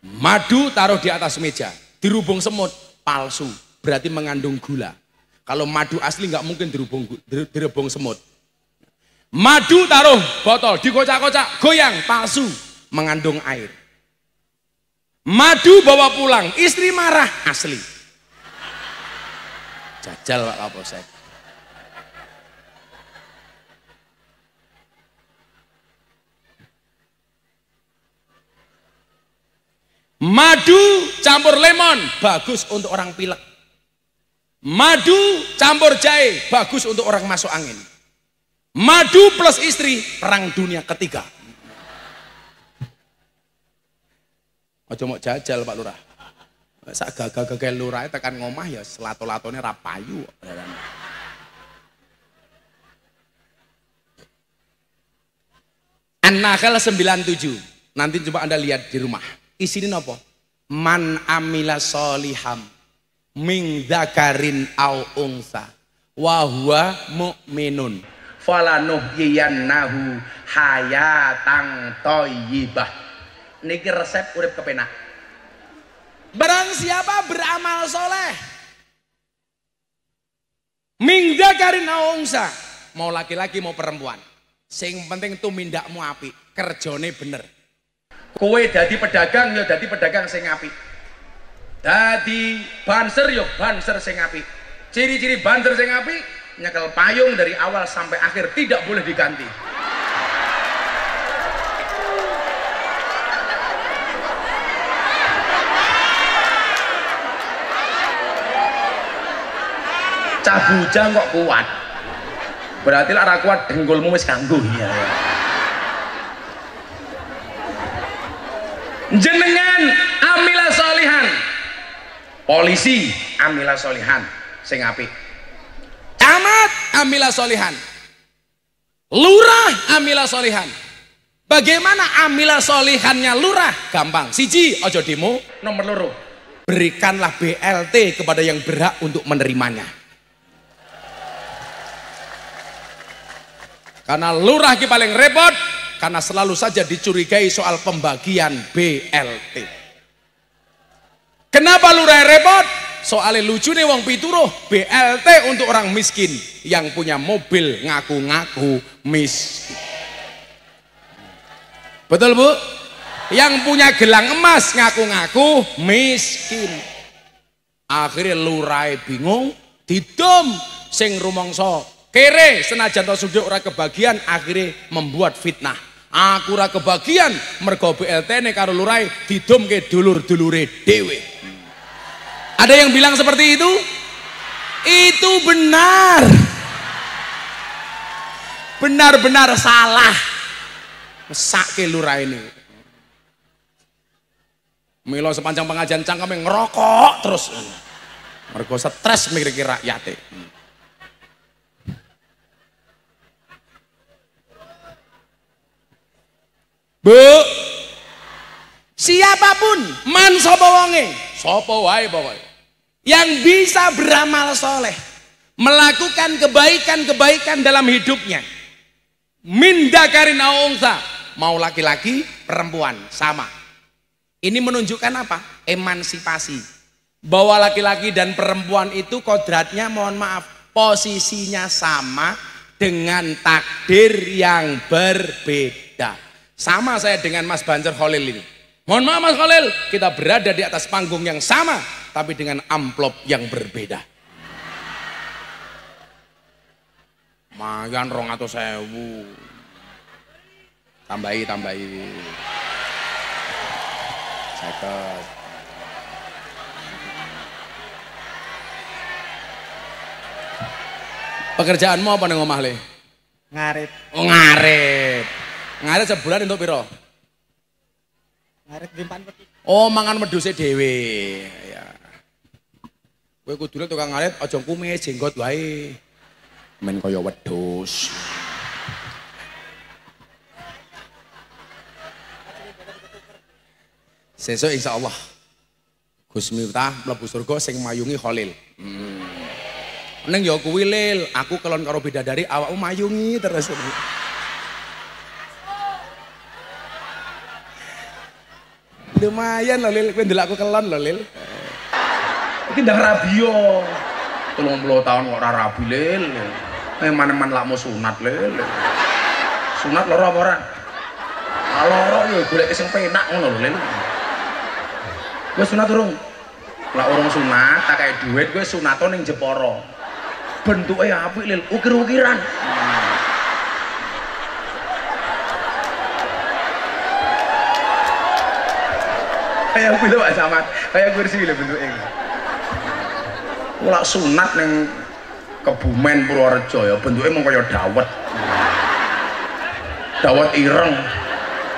Madu taruh di atas meja, dirubung semut, palsu. Berarti mengandung gula. Kalau madu asli nggak mungkin dirubung semut. Madu taruh botol, dikocak-kocak, goyang, palsu, mengandung air. Madu bawa pulang, istri marah, asli. Jajal Pak Kapolsek. Madu campur lemon, bagus untuk orang pilek. Madu campur jahe, bagus untuk orang masuk angin. Madu plus istri, perang dunia ketiga. Aja mau jajal Pak Lurah. Sak gagal lurah tekan ngomah ya selato-latone ra payu. An-Nahl 97. Nanti coba Anda lihat di rumah. Isine napa? Man amila soliham min dzakarin au unsa wa huwa mu'minun falanuhyiyannahu hayatan thayyibah. Niki resep urip kepenak. Barang siapa beramal soleh min dzakarin au unsa, mau laki-laki mau perempuan, sing penting tumindakmu apik, kerjane bener. Kowe dadi pedagang ya dadi pedagang sing apik. Dadi banser ya banser sing apik. Ciri-ciri banser sing apik, nyekel payung dari awal sampai akhir tidak boleh diganti. Cabujang kok kuat. Berarti lah ra kuat dengkulmu wis kanggo ya. Jenengan amila solihan, polisi amila solihan sing apik, camat amila solihan, lurah amila solihan. Bagaimana amila solihannya lurah? Gampang. Siji, ojo demo. Nomor loro, berikanlah BLT kepada yang berhak untuk menerimanya. Karena lurah ki paling repot, karena selalu saja dicurigai soal pembagian BLT. Kenapa lurah repot? Soalnya lucu nih wong pituruh, BLT untuk orang miskin yang punya mobil ngaku-ngaku miskin. Betul Bu? Yang punya gelang emas ngaku-ngaku miskin. Akhirnya lurah bingung, didom sing rumangsa kere senajan to sugih ora kebagian, akhirnya membuat fitnah. Aku ora kebagian mergo BLT-ne karo lurah didomke dulur-dulure dhewe. Ada yang bilang seperti itu? Itu benar. Benar-benar salah. Mesake lurah ini. Milo sepanjang pengajian cangkeme ngerokok terus. Mergo stres mikir rakyate. Bu, siapapun man sapa wonge, sapa wae pokoke yang bisa beramal soleh, melakukan kebaikan-kebaikan dalam hidupnya, min dzakarin aw unsa, mau laki-laki perempuan sama. Ini menunjukkan apa? Emansipasi, bahwa laki-laki dan perempuan itu kodratnya, mohon maaf, posisinya sama dengan takdir yang berbeda. Sama saya dengan Mas Banser Khalil ini. Mohon maaf Mas Khalil, kita berada di atas panggung yang sama, tapi dengan amplop yang berbeda. Mayan 200.000. Tambahi. Cakep. Pekerjaanmu apa nang omah Le? Ngarit. Oh ngarit. Ngarit sebulan untuk piro? Ngarit dimpan peti. Oh mangan wedhuse dhewe. Ya. Kowe kudune tukang ngarit aja kumis jenggot wae. Men kaya wedhus. Sesuk insyaallah Gus Miftah mlebu surga sing mayungi Khalil. Neng ya kuwi Lil, aku kelon karo bidadari awakmu mayungi terus. Lumayan lho Lil, kowe ndelok aku kelon lho Lil. Iki ndang rabi yo. 30 tahun kok ora rabi Lil. Man-man lakmu sunat Lil. Sunat loro apa ora? Loro yo golek sing penak ngono lho Lil. Kowe sunat urung? Lah urung sunat, tak kae dhuwit kowe sunato ning Jepara. Bentuke apik Lil, ukir-ukiran. Kayak gue lho Pak Samad, kayak kursi lho bentuke. Ora sunat ning Kebumen Purworejo ya, bentuke mung kaya dawet. Dawet ireng.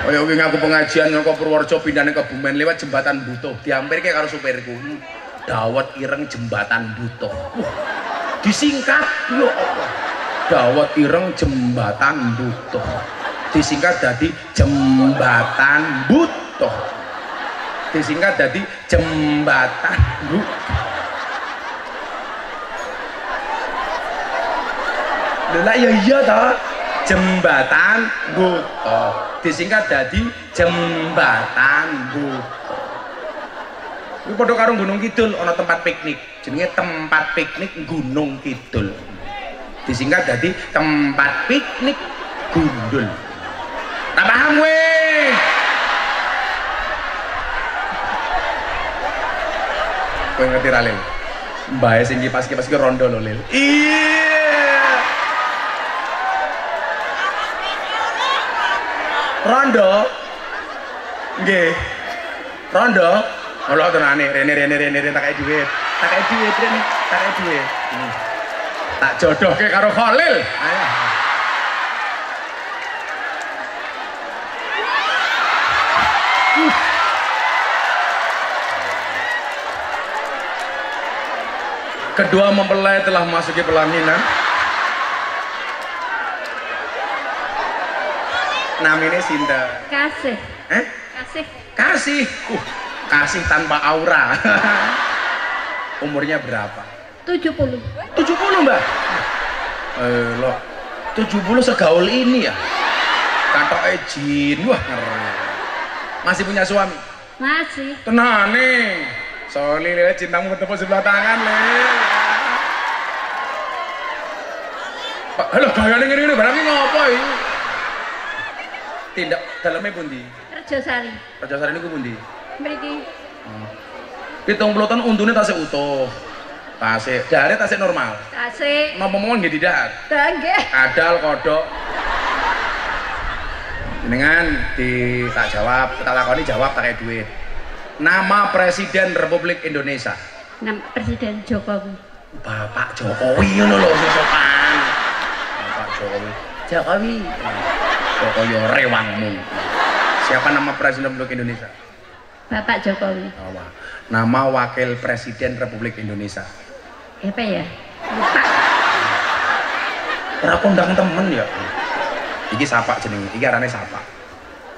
Kaya wingi aku pengajian nang Purworejo pindah ning Kebumen lewat jembatan Butuh, diampirke karo supirku. Dawet ireng jembatan Butuh. Disingkat lho apa? Dawet ireng jembatan Butuh. Disingkat dadi jembatan Butuh. Disingkat dadi jembatan Butuh. Lah ya iya ta, jembatan Butuh. Disingkat dadi jembatan Butuh. Ini padha karo Gunung Kidul ana tempat piknik, jenenge tempat piknik Gunung Kidul. Disingkat dadi tempat piknik Gundul. Tak paham weh. Kowe ngerti ra Lil? Mbae sing kipas-kipas ki rondo lho Lil. Iya. Rondo. Nggih. Rondo. Kalau tenane, rene tak kayak duit, rene, tak kayak duit. Tak jodoh ke karo Khalil. Ayo. Kedua mempelai telah masuki pelaminan. Namanya Sinta. Kasih. Kasih. Kasih. Kasih tanpa aura. Umurnya berapa? 70. 70 Mbak? Loh 70 segaul ini ya? Kantoknya jin, wah ngeri. Masih punya suami? Masih. Tenane. Soli Lele, cintamu bertepuk sebelah tangan Lele. Halo bayangin ngene barangnya ngopo ini? Tindak dalamnya pundi? Rejosari. Rejosari ini pundi? Mriki. 70 tahun untune tasik utuh. Tasik, dare tasik normal. Tasik. Napa-napa nggih tidak? Nggih. Kadal kodok. Dengan tak jawab, kita lakoni jawab pakai duit. Nama Presiden Republik Indonesia. Nama Presiden Jokowi. Bapak Jokowi ngono lho sing sopan. Bapak Jokowi. Jokowi. Jokowi rewangmu. Siapa nama Presiden Republik Indonesia? Bapak Jokowi. Nama Wakil Presiden Republik Indonesia. Apa ya? Lupa. Ora kondang temen ya. Iki sapa jenenge? Iki arane sapa?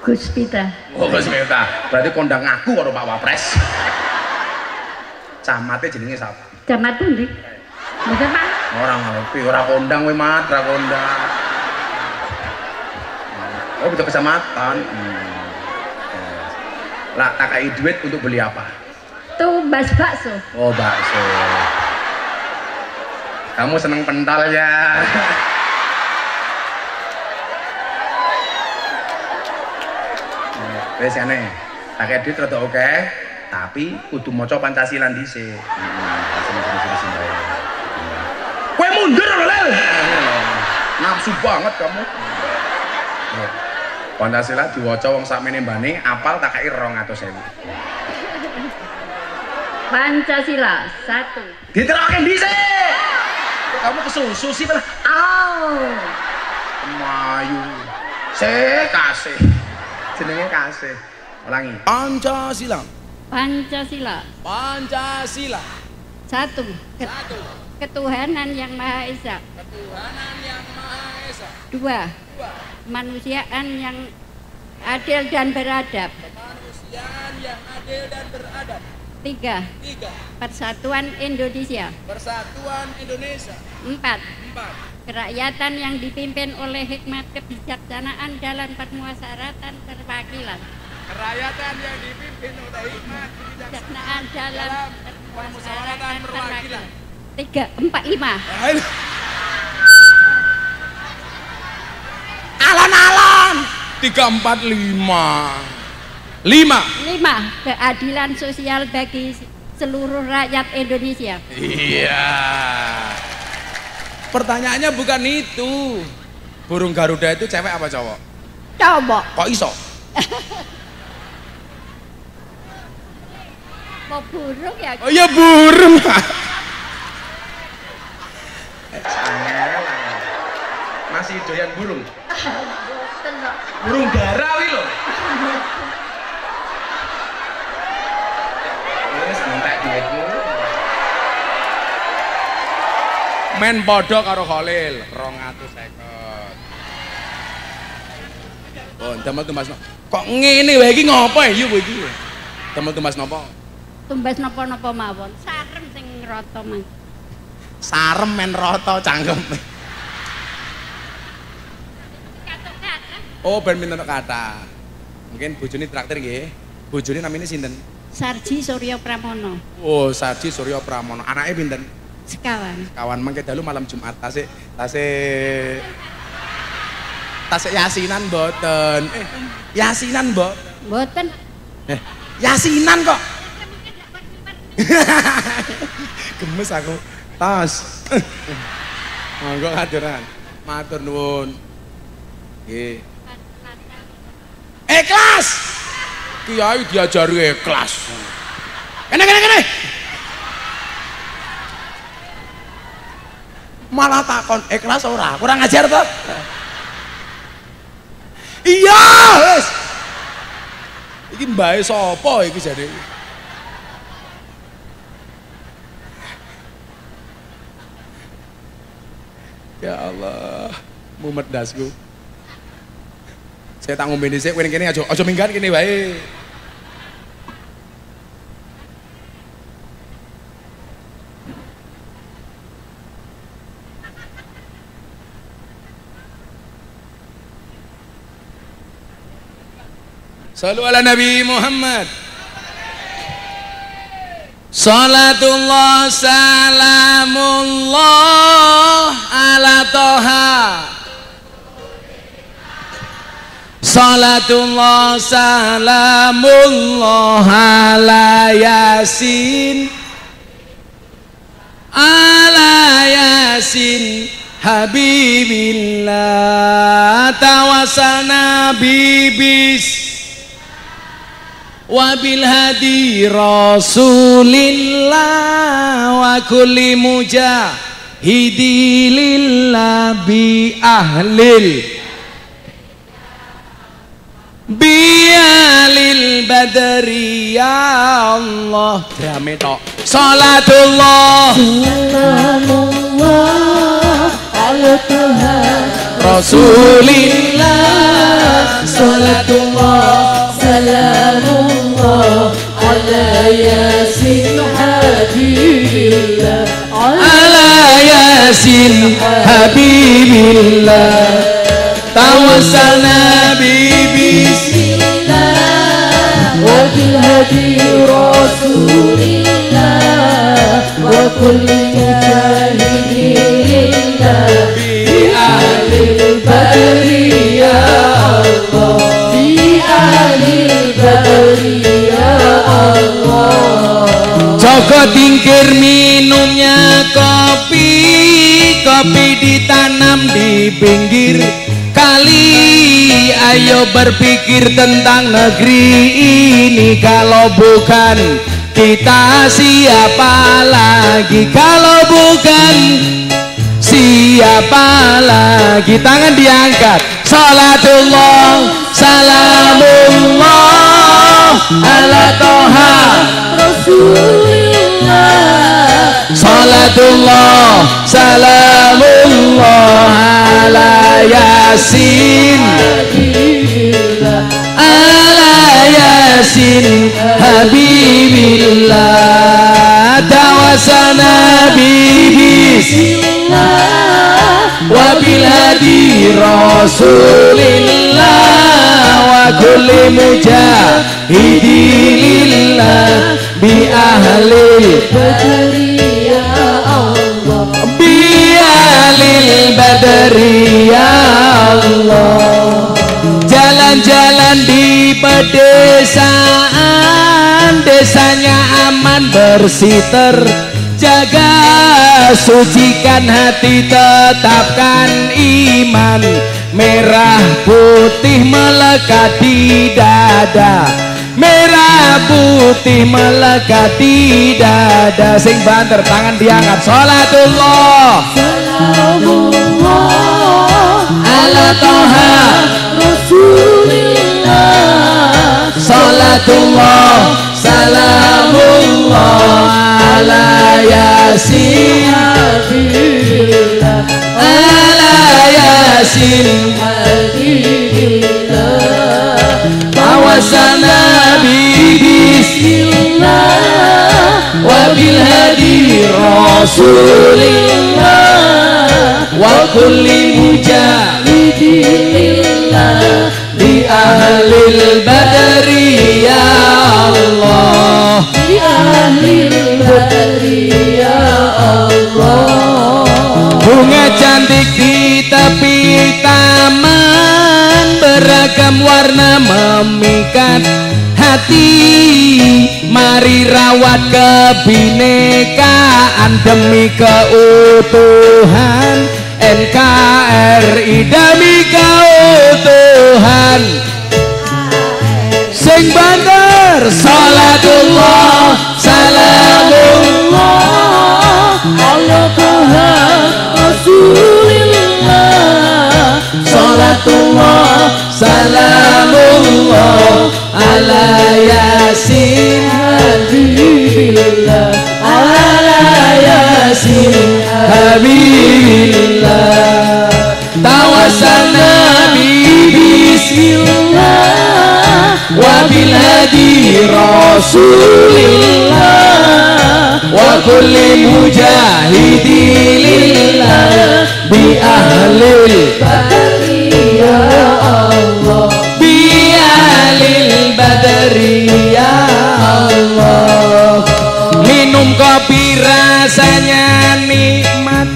Gus Pita. Oh Gus Pita. Berarti kondang aku karo Pak Wapres. Camate jenenge sapa? Camat pundi? Mboten Pak. Ora ngerti, ora kondang kowe mat, ora kondang. Oh, betul kecamatan. Lah tak kai duit untuk beli apa? Tuh bakso. Oh bakso. Kamu seneng pental ya? Wes aneh. Tak kai duit rada oke, tapi kudu maca Pancasila dhisik. Kowe mundur lho, Lel. Nafsu banget kamu. Pancasila diwaca wong sakmene mbane apal tak kai 200.000. Pancasila 1. Diterokin dhisik. Kamu kesusu sih malah. Oh. Mayu. Kasih. Jenenge kasih. Ulangi. Pancasila. Pancasila Pancasila. 1. Satu. Ketuhanan yang Maha Esa. Ketuhanan yang Maha Esa. 2. Dua. Kemanusiaan yang adil dan beradab. Kemanusiaan yang adil dan beradab. 3. Tiga. Persatuan Indonesia. Persatuan Indonesia. 4. Empat. Kerakyatan yang dipimpin oleh hikmat kebijaksanaan dalam permusyawaratan perwakilan. Kerakyatan yang dipimpin oleh hikmat Kebijaksanaan dalam permusyawaratan perwakilan. 5. 4, 5. Alon-alon. 3, 4, 5. 5. Keadilan sosial bagi seluruh rakyat Indonesia. Iya. Pertanyaannya bukan itu. Burung Garuda itu cewek apa cowok? Coba. Kok iso? Kok burung ya? Oh iya burung. Masih doyan burung? Burung garawi loh. Wes entek duitmu. Men podo karo Khalil 250. Oh, damel tumbas no. Kok ngene wae iki ngopo ya yo iki? Damel tumbas napa? Tumbas napa-napa mawon. Sarem sing rata, Mas. Sarem men rata cangkem. Oh, ben minten kata. Mungkin bojone traktir nggih. Bojone namanya sinten? Sarji Surya Pramono. Oh, Sarji Surya Pramono. Anake pinten? Sekawan. Kawan mangke dalu malam Jumat tasik yasinan mboten. Yasinan mbok. Mboten. Yasinan kok. Gemes aku. Tas. Monggo kaduran. Matur nuwun. Nggih. Ikhlas. Kiai diajari ikhlas. Kene. Malah takon ikhlas ora, kurang ajar toh. Iya, wis. Iki mbae sapa iki jare? Ya Allah, mumet dasku. Saya tak ngombe dhisik kowe kene aja minggat kene wae. Sallu ala Nabi Muhammad. Salatullah salamullah ala Toha. Salatullah salamullah ala Yasin. Ala Yasin Habibillah tawassalna bibis wabil hadi rasulillah wa kulli mujahidi lillah bi ahlil bialil badri ya Allah drame tok salatullah salamullah ala Tuhan rasulillah salatullah salamullah ala Yasin Habibillah ala Yasin Habibillah tawassalna bismillah wa bil hadi rasulillah wa kulli mujahidillah bi ahlil badri ya Allah bi ahlil badri ya Allah. Joko tingkir minumnya kopi ditanam di pinggir kali, ayo berpikir tentang negeri ini. Kalau bukan kita siapa lagi kalau bukan siapa lagi. Tangan diangkat. Salatullah salamullah ala toha Rasulillah. Salatullah salamullah ala yasin ala yasin habibillah. Tawasana bismillah wa bil hadi rasulillah wa kulli mujahidillah bi ahlil badri ya Allah bi ahlil badri ya Allah. Jalan-jalan di pedesaan, desanya aman bersih terjaga, sucikan hati tetapkan iman, merah putih melekat di dada, merah putih melekat di dada. Sing banter tangan diangkat. Salatullah salamullah ala toha Rasulillah. Salatullah salamullah ala yasin habibillah ala yasin habibillah. Tawasana bismillah wa bil hadi rasulillah wa kulli mujahidillah di ahlil badri ya Allah di ahlil badri ya Allah. Bunga cantik di tepi taman, beragam warna memikat hati, mari rawat kebinekaan demi keutuhan NKRI, demi keutuhan. Sing banter. Salatullah salamullah ala toha Rasulillah. Salatullah salamullah ala yasin habibillah ala yasin habibillah. Tawassalna bismillah wa bil hadi rasulillah wa kulli mujahidillah bi ahlil badri ya Allah bi ahlil badri ya Allah. Minum kopi rasanya nikmat,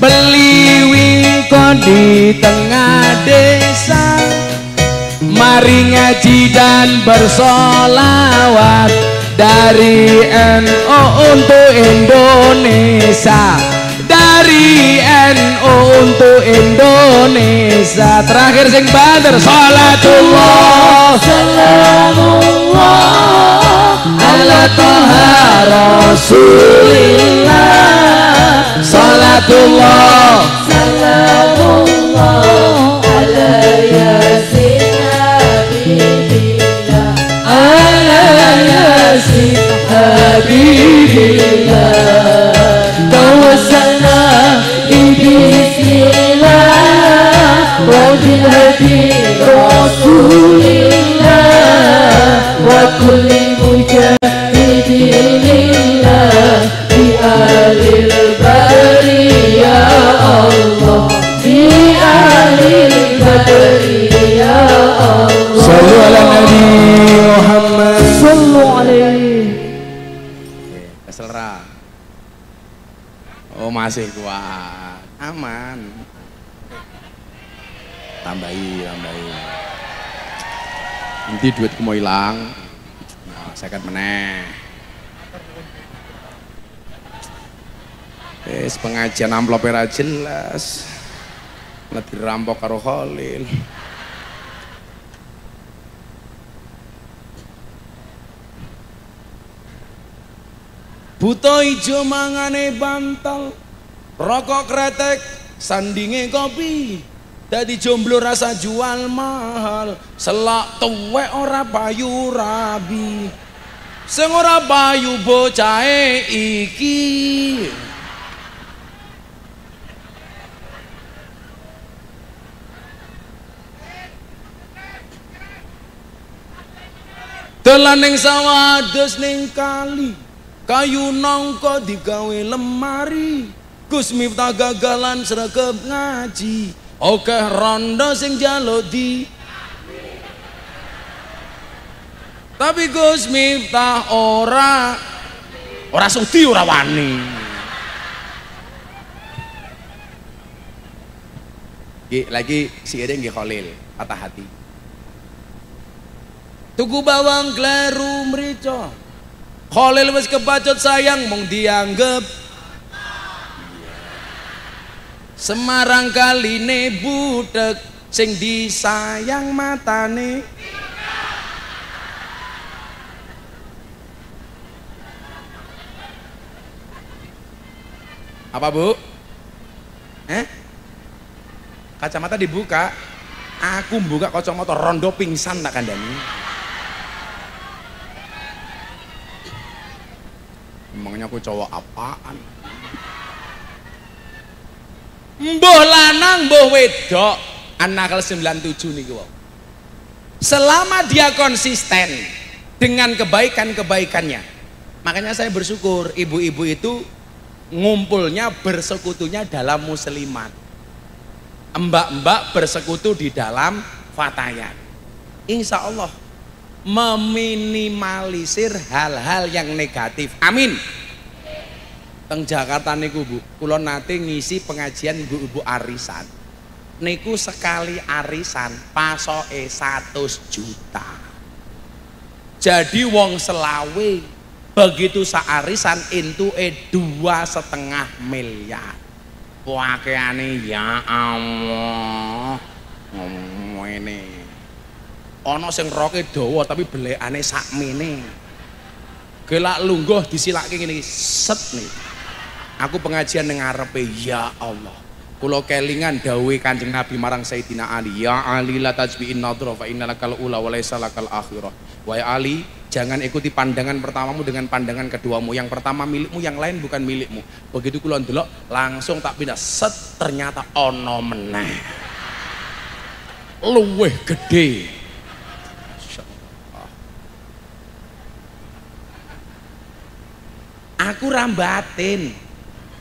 beli wingko di tengah desa, mari ngaji dan bersolawat dari NU untuk Indonesia, dari NU untuk Indonesia. Terakhir sing banter. Salatullah salamullah ala toha Rasulillah. Salatullah salamullah ala yasin habibillah ala yasin habibillah. Tawassalna bismillah wa bil hadi rasulillah wa kulli mujahidillah bi ahlil badri ya Allah bi ahlil badri ya Allah. Sallu ala Nabi Muhammad sallu alaihi. Keselera. Oh masih kuat, aman. Tambahi. Nanti duitku mau hilang. Nah, saya akan meneh. Pengajian amplop era jelas. Lah dirampok karo Khalil. Buta ijo mangane bantal, rokok kretek sandinge kopi. Dadi jomblo rasa jual mahal, selak tuwek ora payu rabi. Sing ora payu bocahe iki. Dalan ning sawah adus ning kali, kayu nangka digawe lemari. Gus Miftah gagalan sregep ngaji, akeh rondo sing njaluk di. Tapi Gus Miftah ora sudi, ora wani. Lagi si Ede nggih Khalil, patah hati. Tuku bawang kleru mrica. Khalil wis kebacut sayang mung dianggep. Semarang kaline budek sing disayang matane. Apa Bu? Kacamata dibuka. Aku buka kacamata rondo pingsan tak kandani. Emangnya aku cowok apaan? Mbuh lanang mbuh wedok, anak 97 niku. Selama dia konsisten dengan kebaikan-kebaikannya, makanya saya bersyukur ibu-ibu itu ngumpulnya bersekutunya dalam muslimat, mbak-mbak bersekutu di dalam fatayat. Insya Allah meminimalisir hal-hal yang negatif. Amin. Teng Jakarta niku Bu, kula nate ngisi pengajian ibu-ibu arisan. Niku sekali arisan pasoke 100 juta. Jadi wong selawe begitu saarisan entuke 2,5 miliar. Wakeane ya Allah. Ngene. Ana sing roke dawa tapi belekane sakmene. Gelak lungguh disilakke ngene iki, set nih. Aku pengajian ning ngarepe, ya Allah. Kula kelingan dawuhe Kanjeng Nabi marang Sayyidina Ali, ya Ali la tajbi'in nadra fa innalakal ula wa laisa lakal akhirah. Wahai Ali, jangan ikuti pandangan pertamamu dengan pandangan keduamu. Yang pertama milikmu, yang lain bukan milikmu. Begitu kula ndelok, langsung tak pindah, set ternyata ana meneh. Luwih gede. Aku rambatin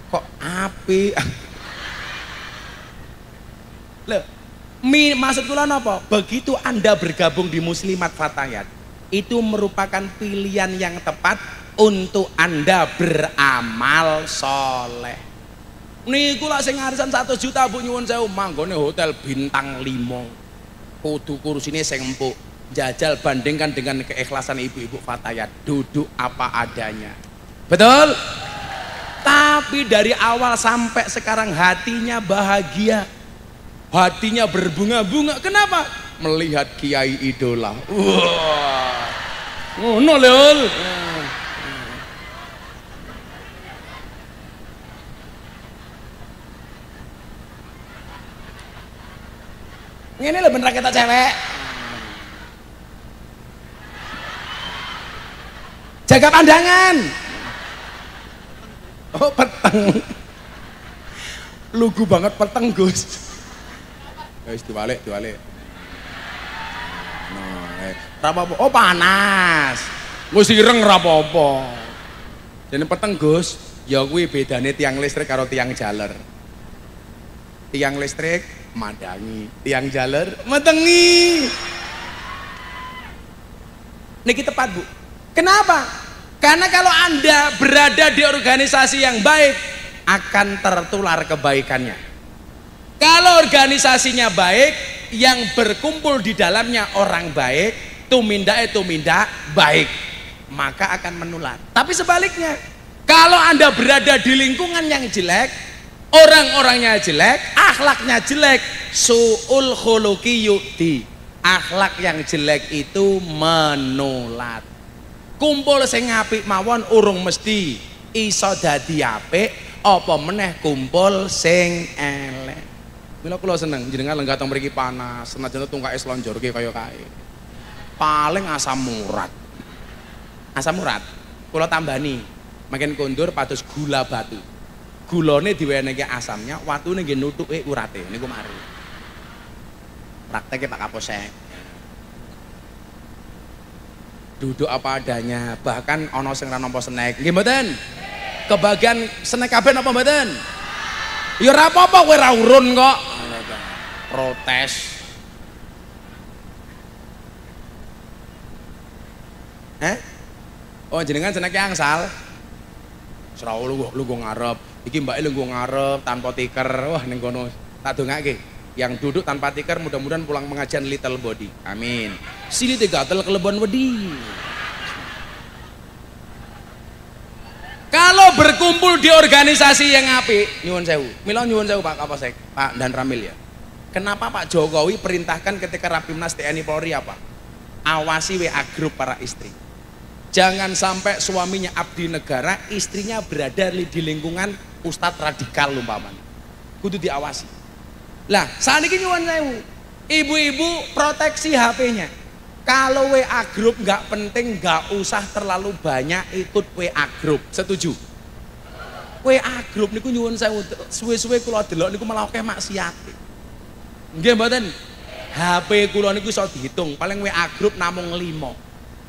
kok api. Loh, maksud kula napa? Begitu Anda bergabung di Muslimat Fatayat, itu merupakan pilihan yang tepat untuk Anda beramal soleh. Niku lak sing arisan 100 juta Bu nyuwun sewu, manggone hotel bintang 5. Kudu kursine sing empuk. Jajal bandingkan dengan keikhlasan ibu-ibu Fatayat, duduk apa adanya. Betul? Tapi dari awal sampai sekarang hatinya bahagia, hatinya berbunga-bunga. Kenapa? Melihat kiai idola. Wah, ngono lho. Ini lho bener kita cewek. Jaga pandangan. Oh peteng, lugu banget peteng Gus. Guys diwalik. Rapopo? Oh panas. Gus ireng rapopo. Jadi peteng Gus, ya kuwi bedane tiang listrik karo tiang jaler. Tiang listrik madangi, tiang jaler metengi. Niki tepat Bu. Kenapa? Karena kalau Anda berada di organisasi yang baik, akan tertular kebaikannya. Kalau organisasinya baik, yang berkumpul di dalamnya orang baik, tumindak baik, maka akan menular. Tapi sebaliknya, kalau Anda berada di lingkungan yang jelek, orang-orangnya jelek, akhlaknya jelek, su'ul khuluqi yu'ti, akhlak yang jelek itu menular. Kumpul sing apik mawon urung mesti iso dadi apik apa meneh kumpul sing elek. Mila kula seneng jenengan lenggah teng mriki panas, senajan tungkake slonjorke kaya kae. Paling asam urat. Asam urat kula tambani makin kondur pados gula batu. Gulane diwenehke asamnya, watune nggih nutuke urate niku mari. Prakteke Pak Kapolsek. Duduk apa adanya, bahkan ana sing ra nampa snack. Nggih mboten? Kebagian snack kabeh napa mboten? Ya ora apa-apa kowe ra urun kok. Protes. Oh jenengan snack angsal. Sira lu ngarep. Iki mbake lu ngarep tanpa tiker. Wah ning kono tak dongake. Yang duduk tanpa tiker mudah-mudahan pulang pengajian little body. Amin. Sini gatel kelebon wedi. Kalau berkumpul di organisasi yang apik, nyuwun sewu. Mila nyuwun sewu Pak Kapolsek, Pak dan Ramil ya. Kenapa Pak Jokowi perintahkan ketika Rapimnas TNI Polri apa? Awasi WA grup para istri. Jangan sampai suaminya abdi negara, istrinya berada di lingkungan ustadz radikal umpamanya. Kudu diawasi. Lah, saat ini nyuwun sewu. Ibu-ibu proteksi HP-nya. Kalau WA grup nggak penting, nggak usah terlalu banyak ikut WA grup. Setuju? WA grup niku nyuwun sewu, suwe-suwe kula delok niku malah akeh maksiat. Nggih mboten? HP kula niku iso dihitung, paling WA grup namung 5.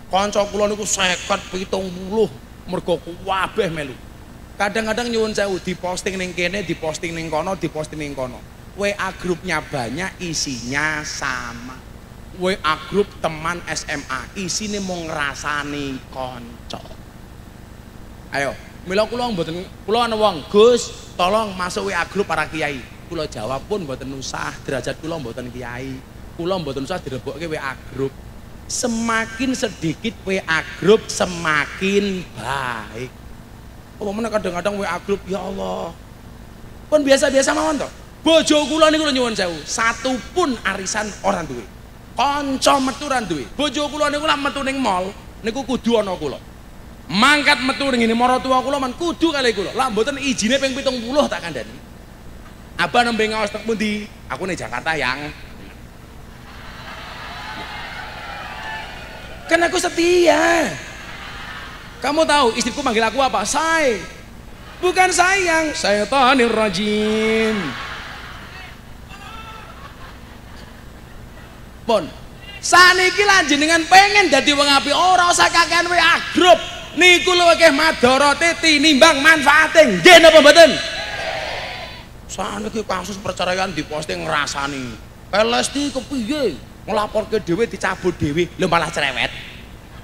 Kanca kula niku 50, 70 mergo kabeh melu. Kadang-kadang nyuwun sewu diposting ning kene, diposting ning kono, diposting ning kono. WA grupnya banyak, isinya sama. WA grup teman SMA, isine mung ngrasani kanca. Ayo, mila kula mboten kula ana wong, Gus, tolong masuk WA grup para kiai. Kula jawab pun mboten usah, derajat kula mboten kiai. Kula mboten usah direbokke WA grup. Semakin sedikit WA grup semakin baik. Apa meneh kadang-kadang WA grup ya Allah. Pun biasa-biasa mawon to. Bojo kula niku nyuwun sewu, satu pun arisan orang duwe. Kanca metu ra duwe. Bojo kula niku lak metu ning mall niku kudu ana kula. Mangkat metu ning ngene maratuwa kula man kudu kali kula. Lah mboten ijine ping 70 tak kandhani. Abah nembe ngaos tek pundi? Aku ning Jakarta yang. Kan aku setia. Kamu tahu istriku manggil aku apa? Say. Bukan sayang, syaitanir rajim. Pun saniki lan jenengan pengen dadi wong apik ora usah kakean WA grup. Niku lho akeh madharate tinimbang manfaate. Nggih napa mboten? Saniki kasus perceraian diposting ngrasani. Lesti kepiye? Nglaporke dhewe dicabut dhewe, lho malah cerewet.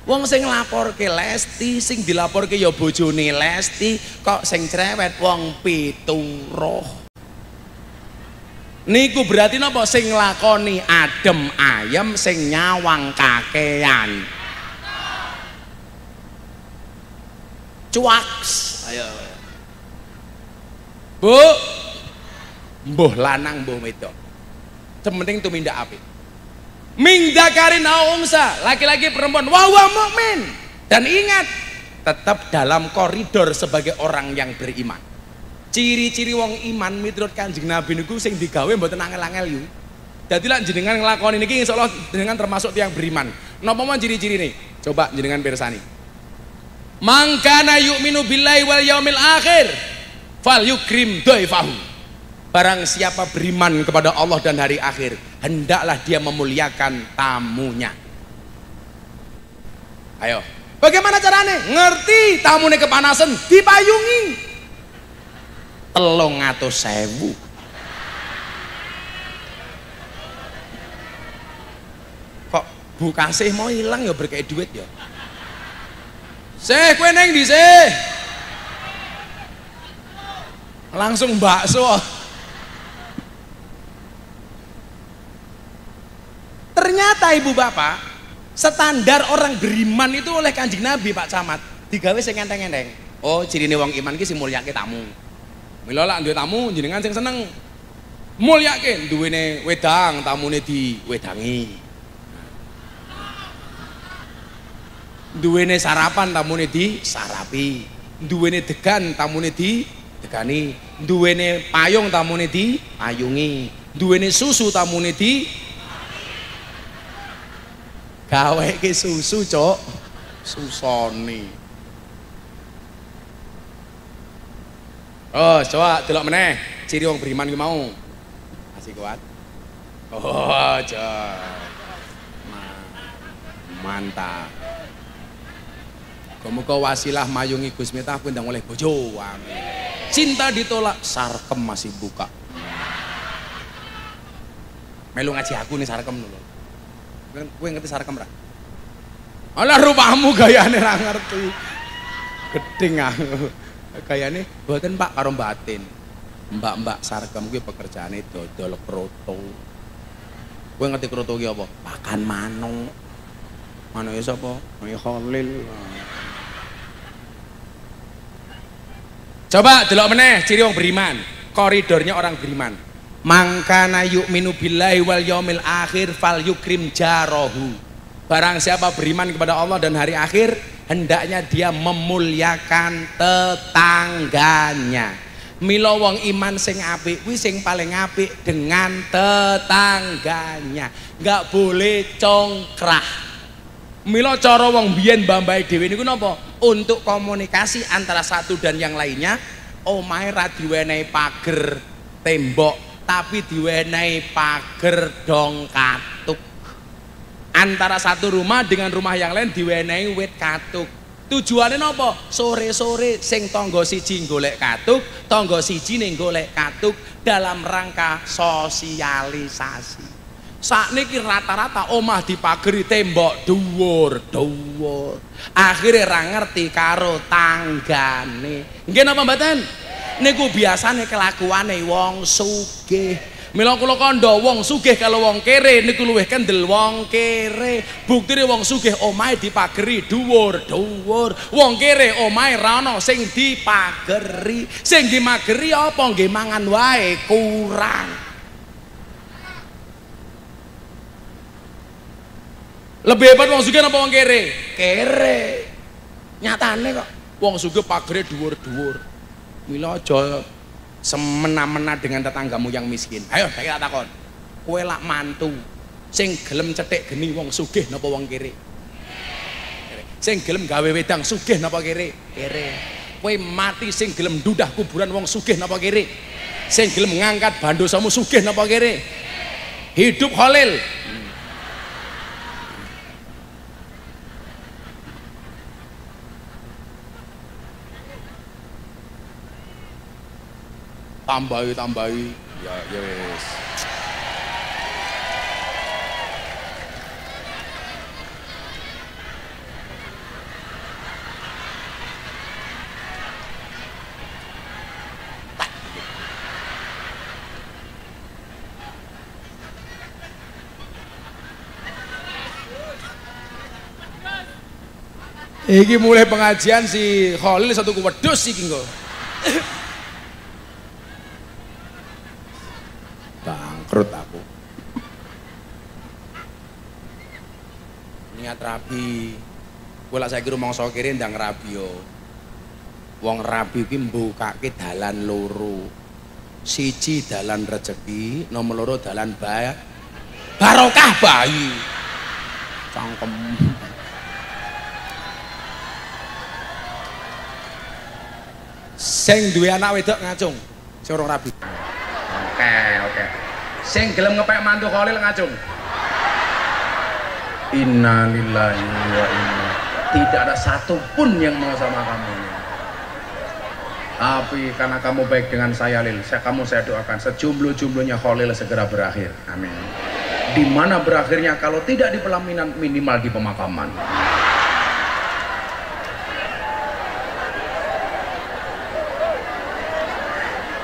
Wong sing nglaporke Lesti, sing dilaporke ya bojone Lesti, kok sing cerewet wong pituruh. Niku berarti napa sing nglakoni adem ayem, sing nyawang kakean. Cuaks. Ayo. Bu. Mbuh lanang mbuh wedok. Sementing tumindak apik. Min dzakarin aw unsa, laki-laki perempuan wa huwa mukmin. Dan ingat, tetap dalam koridor sebagai orang yang beriman. Ciri-ciri wong iman miturut Kanjeng Nabi niku sing digawe mboten angel-angel yu. Dadi lak jenengan nglakoni niki insyaallah jenengan termasuk tiyang beriman. Napa mon ciri-cirine? Coba jenengan pirsani. Mangkana yu'minu billahi wal yaumil akhir falyukrim dhaifahu. Barang siapa beriman kepada Allah dan hari akhir, hendaklah dia memuliakan tamunya. Ayo, bagaimana caranya? Ngerti tamune kepanasan, dipayungi. 300.000. Kok Bu Kasih mau hilang ya berkait duit ya? Seh, kowe neng ndi sih? Langsung bakso. Ternyata ibu bapak, standar orang beriman itu oleh Kanjeng Nabi Pak Camat digawe sing enteng-enteng. Oh, cirine wong iman ki sing mulyake tamu. Mila lak duwe tamu jenengan sing seneng mulyake, duwene wedang tamune diwedangi. Duwene sarapan tamune disarapi. duwene degan tamune di degani, duwene payung tamune di payungi, duwene susu tamune di gaweke susu cok susoni. Oh coba delok meneh ciri wong beriman ki mau masih kuat. Oh cok mantap. Muga wasilah mayungi Gus Miftah kundang oleh bojo. Amin. Cinta ditolak, sarkem masih buka. Melu ngaji aku nih sarkem dulu. Kowe ngerti sarkem ra? Alah rupamu gayane ra ngerti. Gedeng aku. Gayane mboten Pak karo batin. Mbak-mbak sarkem kuwi pekerjaane dodol kroto. Kowe ngerti kroto ki apa? Pakan manuk. Manuke sapa? Manuke Khalil. Coba delok meneh ciri wong beriman, koridornya orang beriman. Mangkana yu'minu billahi wal yaumil akhir fal yukrim jarahu. Barang siapa beriman kepada Allah dan hari akhir, hendaknya dia memuliakan tetangganya. Mila wong iman sing apik kuwi sing paling apik dengan tetangganya. Enggak boleh congkrah. Mila cara wong biyen mbah-mbah dhewe niku napa? Untuk komunikasi antara satu dan yang lainnya, omahe ra diwenehi pager tembok, tapi diwenehi pager dong katuk. Antara satu rumah dengan rumah yang lain diwenehi wit katuk. Tujuannya napa? Sore-sore sing tangga siji golek katuk, tangga siji ning golek katuk dalam rangka sosialisasi. Sakniki rata-rata omah dipageri tembok dhuwur. Akhire ra ngerti karo tanggane. Nggih napa mboten? Niku biasane kelakuane wong sugih. Mila kula kandha wong sugih kalau wong kere niku luwih kendel wong kere. Buktine wong sugih omahe dipageri dhuwur. Wong kere omahe ra ono sing dipageri. Sing dimageri apa nggih mangan wae kurang. Lebih hebat wong sugih napa wong kere? Kere. Nyatane kok wong sugih pagere dhuwur-dhuwur. Mila aja semena-mena dengan tetanggamu yang miskin. Ayo saya tak takon. Kowe lak mantu sing gelem cethik geni wong sugih napa wong kere? Kere. Sing gelem gawe wedang sugih napa kere? Kere. Kowe mati sing gelem ndudah kuburan wong sugih napa kere? Sing gelem ngangkat bandosamu sugih napa kere? Hidup Khalil. Tambahi ya yes. Iki mulai pengajian si Khalil satu wedhus iki engko. Bangkrut aku. Niat rabi. Kowe lak saiki rumangsa kene ndang rabi yo. Wong rabi iki mbukake dalan loro. Siji dalan rezeki, nomor loro dalan barokah bayi. Cangkem. Sing duwe anak wedok ngacung, sing ora rabi. Oke. Sing gelem ngepek mantu Khalil ngacung. Innalillahi wa inna. Tidak ada satupun yang mau sama kamu. Tapi karena kamu baik dengan saya Lil, saya doakan sejumlah-jumlahnya Khalil segera berakhir. Amin. Di mana berakhirnya kalau tidak di pelaminan minimal di pemakaman.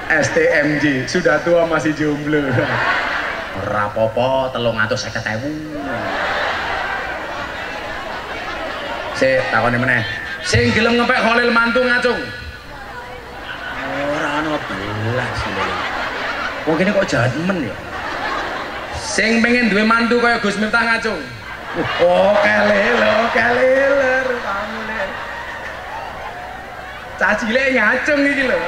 STMJ sudah tua masih jomblo. Rapopo 350.000. Sik takone meneh. Sing gelem ngepek Khalil mantu ngacung. Ora ana belas lho. Wong kene kok jahat men ya. Sing pengen duwe mantu kaya Gus Miftah ngacung. Oh, kelele. Cacile ngacung iki lho.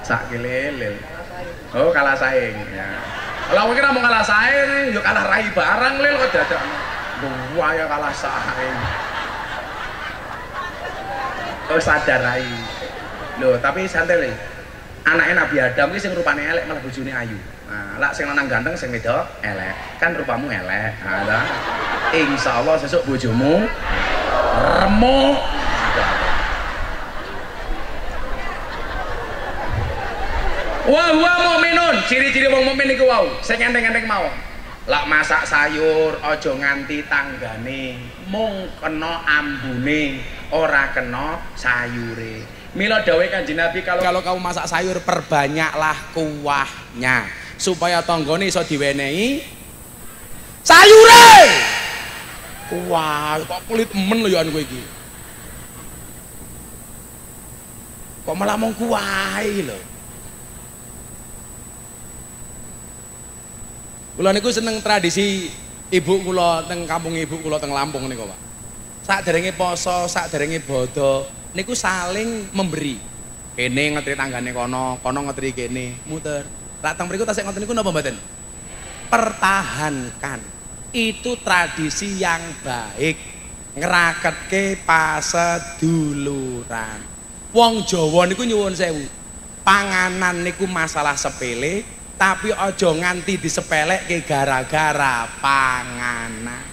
Sak kelelel. Oh, kalah saing. Ya. Kalau kira mau kalah saing, yo kalah rai barang lil kok dadak. Wah ya kalah saing. Oh sadar rai. Loh, tapi santai le. Anaknya Nabi Adam iki sing rupane elek malah bojone ayu. Nah, lak sing lanang ganteng sing wedok elek. Kan rupamu elek. Nah, insyaallah sesuk bojomu remuk. Wa huwa mukminun, ciri-ciri wong mukmin iku wau, sing enteng-enteng mau. Lak masak sayur aja nganti tanggane, mung kena ambune, ora kena sayure. Mila dawuh Kanjeng Nabi kalau kamu masak sayur perbanyaklah kuahnya supaya tanggane iso diwenehi sayure. Wah, kok kulit men lho ya kowe iki. Kok malah mung kuah iki lho. Kula niku seneng tradisi ibu kula teng kampung ibu kula teng Lampung niku, Pak. Sakderenge poso, sakderenge bodo niku saling memberi. Kene ngetri tanggane kono, kono ngetri kene, muter. Lah teng mriku tasik ngoten niku napa mboten? Pertahankan. Itu tradisi yang baik. Ngeraketke paseduluran. Wong Jawa niku nyuwun sewu. Panganan niku masalah sepele. Tapi ojo nganti disepelekke gara-gara panganan.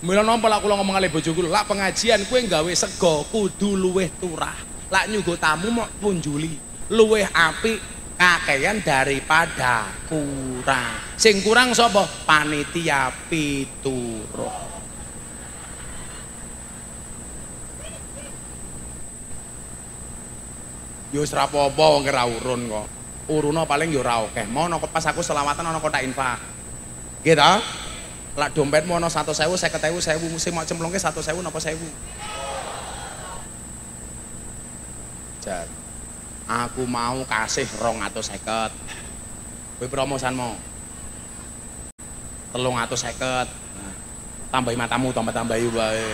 Mula napa lak kula ngomong kali bojoku, lak pengajian kowe nggawe sego kudu luweh turah. Lak nyuguh tamu mok punjuli, luweh apik kakean daripada kurang. Sing kurang sapa? Panitia pituruh. Yo wis ra apa-apa wong ora urun kok. Uruna paling yo ora akeh. Mono pas aku selawatan ana kotak infak. Nggih ta? Lak dompetmu ana 100.000, 50.000, 1.000 mesti mak cemplungke 100.000 napa 1.000? Jar. Aku mau kasih 250. Kowe promosanmu. 350. Nah, tambahi matamu, tambah-tambahi wae.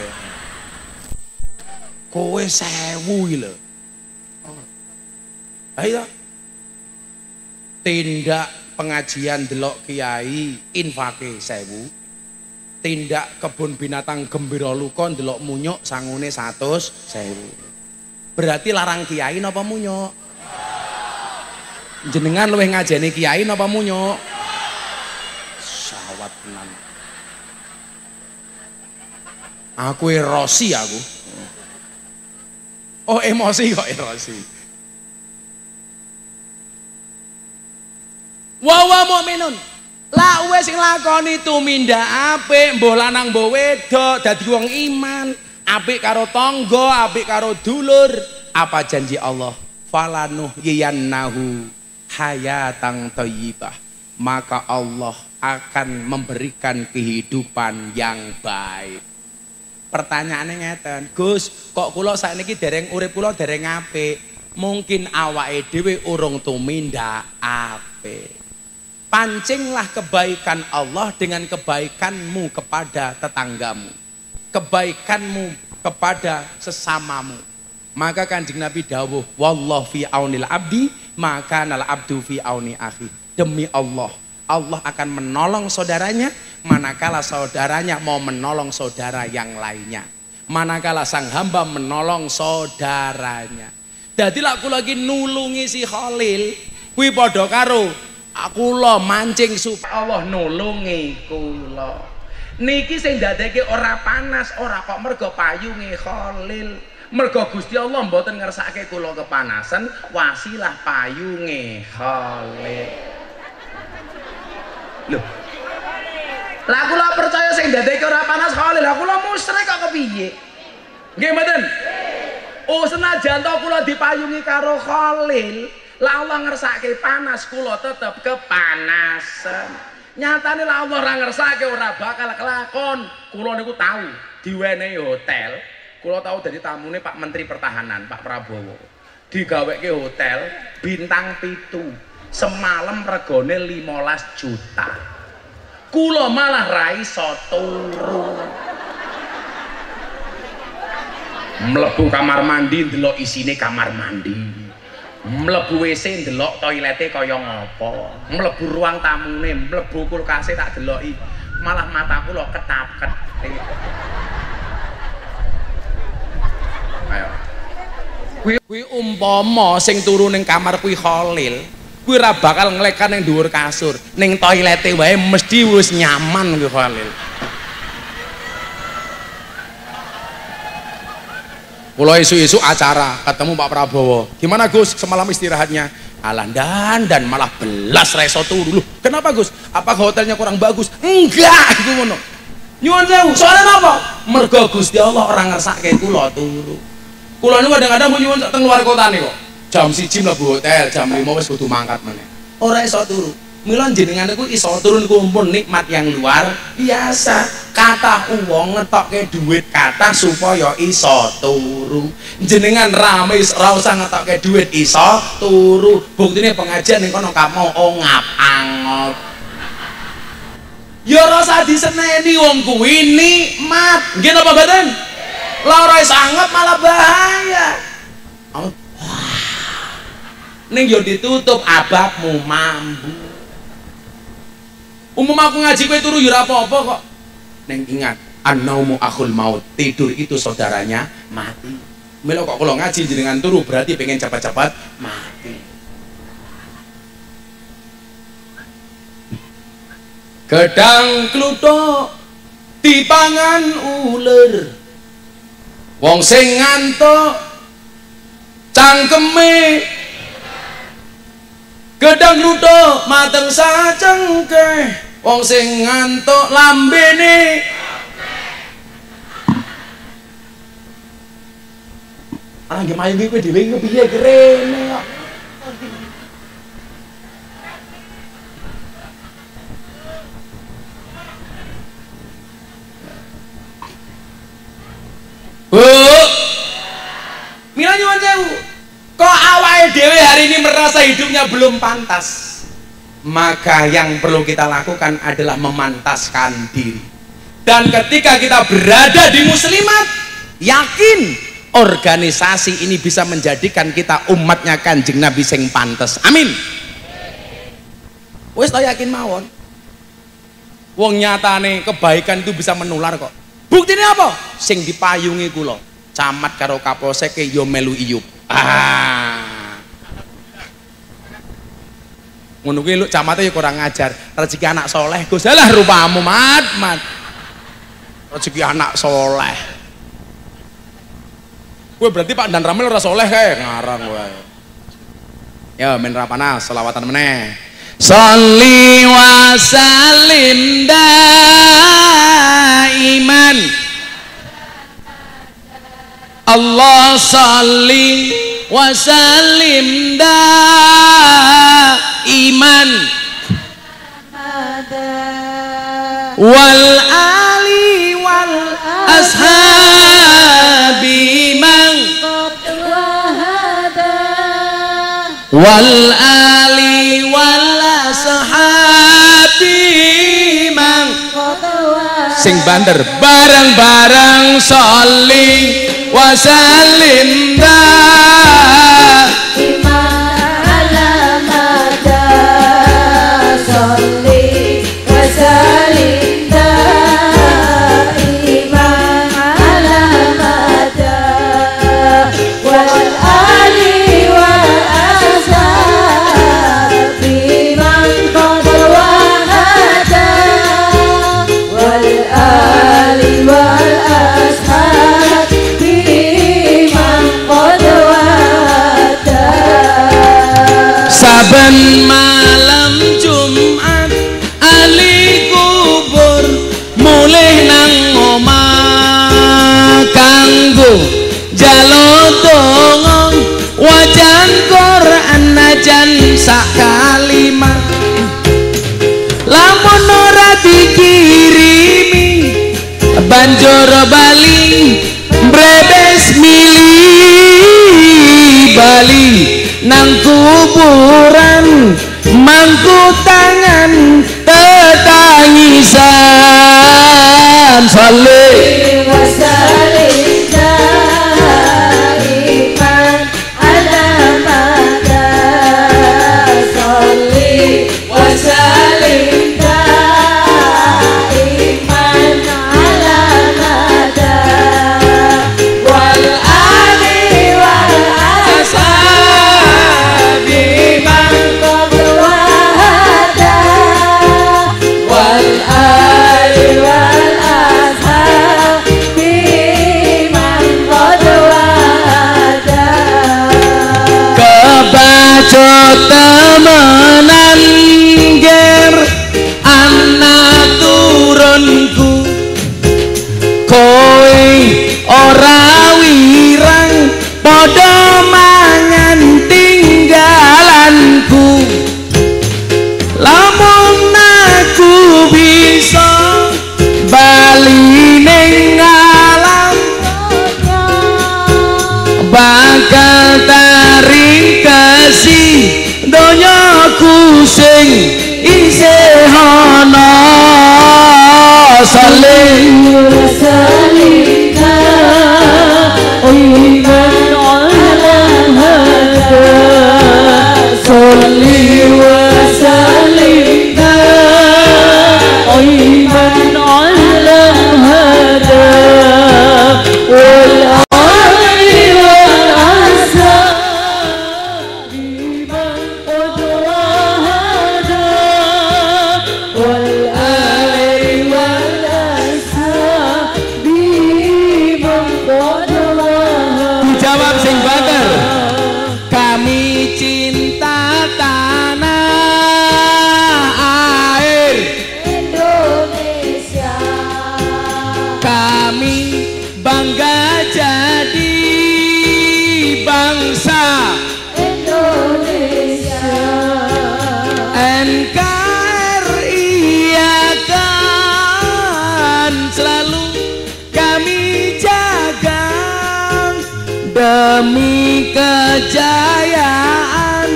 Kowe 1.000 iki lho. Ayo. Tindak pengajian delok kiai infake 1.000. Tindak kebun binatang Gembira Luka delok munyuk sangune 100.000. Berarti larang kiai napa munyuk? Jenengan luwih ngajeni kiai napa munyuk? Sawat tenan. Aku erosi aku. Oh emosi kok erosi. Wa mukminun. Lah wis sing lakoni tumindak apik, mbah lanang mbah wedok dadi wong iman, apik karo tangga, apik karo dulur. Apa janji Allah? Falanuh yiyannahu hayatan thayyibah. Maka Allah akan memberikan kehidupan yang baik. Pertanyaannya ngeten, Gus, kok kula sakniki dereng urip kula dereng apik. Mungkin awake dhewe urung tumindak apik. Pancinglah kebaikan Allah dengan kebaikanmu kepada tetanggamu, kebaikanmu kepada sesamamu. Maka Kanjeng Nabi dawuh, wallahu fi aunil abdi maka nal abdu fi auni akhi. Demi Allah, Allah akan menolong saudaranya manakala saudaranya mau menolong saudara yang lainnya, manakala sang hamba menolong saudaranya. Dadi lak kula lagi nulungi si Khalil kuwi padha karo aku lo mancing supaya Allah nulungi kula. Niki sing ndadekke ora panas, ora kok mergo payunge Khalil. Mergo Gusti Allah mboten ngersake kula kepanasan, wasilah payunge Khalil. Lho. Lah kula percaya sing ndadekke ora panas Khalil, lah kula musyrik kok kepiye? Nggih mboten? Oh senajan to kula dipayungi karo Khalil, lah Allah ngersake panas kula tetep kepanasan. Nyatane lah Allah ora ngersake ora bakal kelakon. Kula niku tahu diwenehi hotel. Kula tahu dadi tamune Pak Menteri Pertahanan, Pak Prabowo. Digaweke hotel bintang 7. Semalam regane 15 juta. Kula malah ra iso turu. Mlebu kamar mandi ndelok isine kamar mandi. Mlebu WC ndelok toilete kaya ngopo. Mlebu ruang tamune, mlebu kulkase tak deloki. Malah mataku lho ketapket. Ayo. Kuwi umpama sing turu ning kamar kuwi Khalil, kuwi ora bakal nglekan ning dhuwur kasur. Ning toilete wae mesti wis nyaman kuwi Khalil. Kula isu-isu acara ketemu Pak Prabowo. Gimana Gus semalam istirahatnya? Alah dan malah belas reso turu. Loh, kenapa Gus? Apa hotelnya kurang bagus? Enggak, iku ngono. Nyuwun sewu, soalnya apa? Mergo Gusti Allah orang ngersake kula turu. Kula niku kadang-kadang nyuwun sak teng luar kota niku. Jam 1 mlebu hotel, jam 5 wis kudu mangkat meneh. Ora iso turu. Mila jenengan niku iso turun kumpul nikmat yang luar biasa. Kathah wong ngetokke dhuwit kathah supaya iso turu. Jenengan rame ora usah ngetokke dhuwit iso turu. Buktine pengajian ning kono kamu ngap-angop. Ya ora usah diseneni wong kuwi nikmat. Nggih napa mboten? Lah ora iso angop malah bahaya. Ning yo ditutup ababmu mambu. Umum aku ngaji kowe turu ya ora apa-apa kok. Neng ingat, an-naumu akhul maut. Tidur itu saudaranya mati. Mila kok kalau ngaji jenengan turu berarti pengen cepat-cepat mati. Gedang kluthuk dipangan uler. Wong sing ngantuk cangkeme. Gedang kluthuk mateng sacengkeh. Wong sing ngantuk lambene. Ah nggih mayu kowe dhewe kepiye kerene kok. Bu. Mila nyuwun sewu. Kok awake dhewe hari ini merasa hidupnya belum pantas? Maka yang perlu kita lakukan adalah memantaskan diri. Dan ketika kita berada di muslimat, yakin organisasi ini bisa menjadikan kita umatnya Kanjeng Nabi sing pantes. Amin. Wis tak yakin mawon. Wong nyatane kebaikan itu bisa menular kok. Buktinya apa? Sing dipayungi kula, camat karo kapolsek yo melu iyup. Ngono kuwi lho camate ya kurang ngajar. Rezeki anak soleh Gus. Alah rupamu mat. Rezeki anak soleh. Kowe berarti Pak Dan Ramil ora soleh kae ngarang wae. Ya men rapana selawatan meneh. Sholli wa sallim daiman. Allah sholli wa sallim iman wal ali wal ashabi man wal ali wal ashabi man sing banter bareng-bareng sholli wa sallim saben malam Jumat ali kubur mulih nang omah kanggo jaluk donga wajan Quran najan sak kalimat lamun ora dikirimi banjur bali brebes milih bali nang kuburan mangku tangan tetangisan salih wasallim aku sing isih ana saling وسلمنا ومن على هذا صل وسلمنا ومن على هذا والآل والأصحاب من قد وهدى والآل والأصحاب من قد وهدى. Jawab sing banter. Kami cinta tanah air, Indonesia, kami bangga jadi bangsa Indonesia, NKRI akan selalu kami jaga demi kejayaan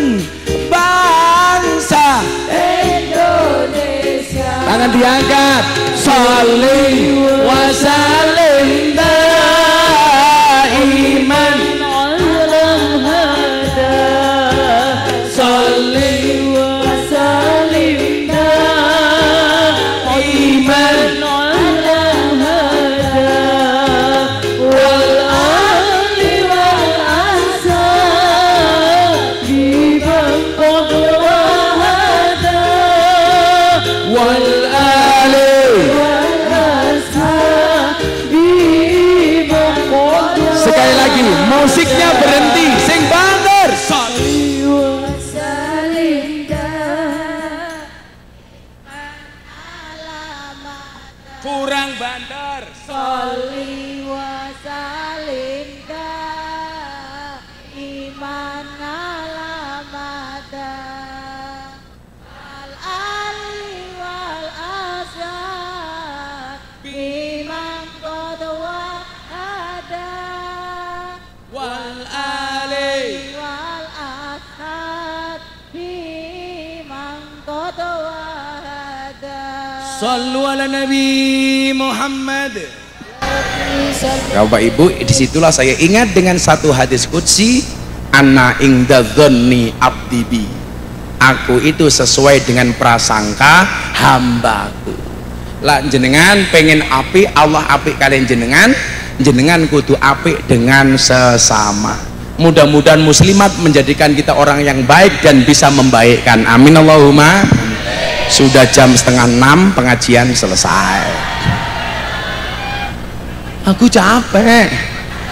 bangsa. Indonesia. Tangan diangkat. Saling wasalim daiman. Alam hada saling wasalim daiman alam hada wal ali wal ashab biman qad wahada Wal ali. wal ashab biman qad Sekali lagi musiknya berhenti. Sing banter. wasalim Kurang banter. Sholli wa salim iman alamada al ali wal azab biman qad wahada Wal ali. wal ashab biman qad wahada. Sallu ala Nabi Muhammad. Bapak Ibu, disitulah saya ingat dengan satu hadis qudsi, Anna ingda dzanni abdi bi. Aku itu sesuai dengan prasangka hambaku. Lah jenengan pengen apik, Allah apik kalian jenengan, jenengan kudu apik dengan sesama. Mudah-mudahan muslimat menjadikan kita orang yang baik dan bisa membaikkan. Amin Allahumma. Sudah jam 5:30 pengajian selesai. Aku capek.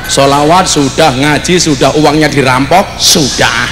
Sholawat sudah, ngaji sudah, uangnya dirampok sudah.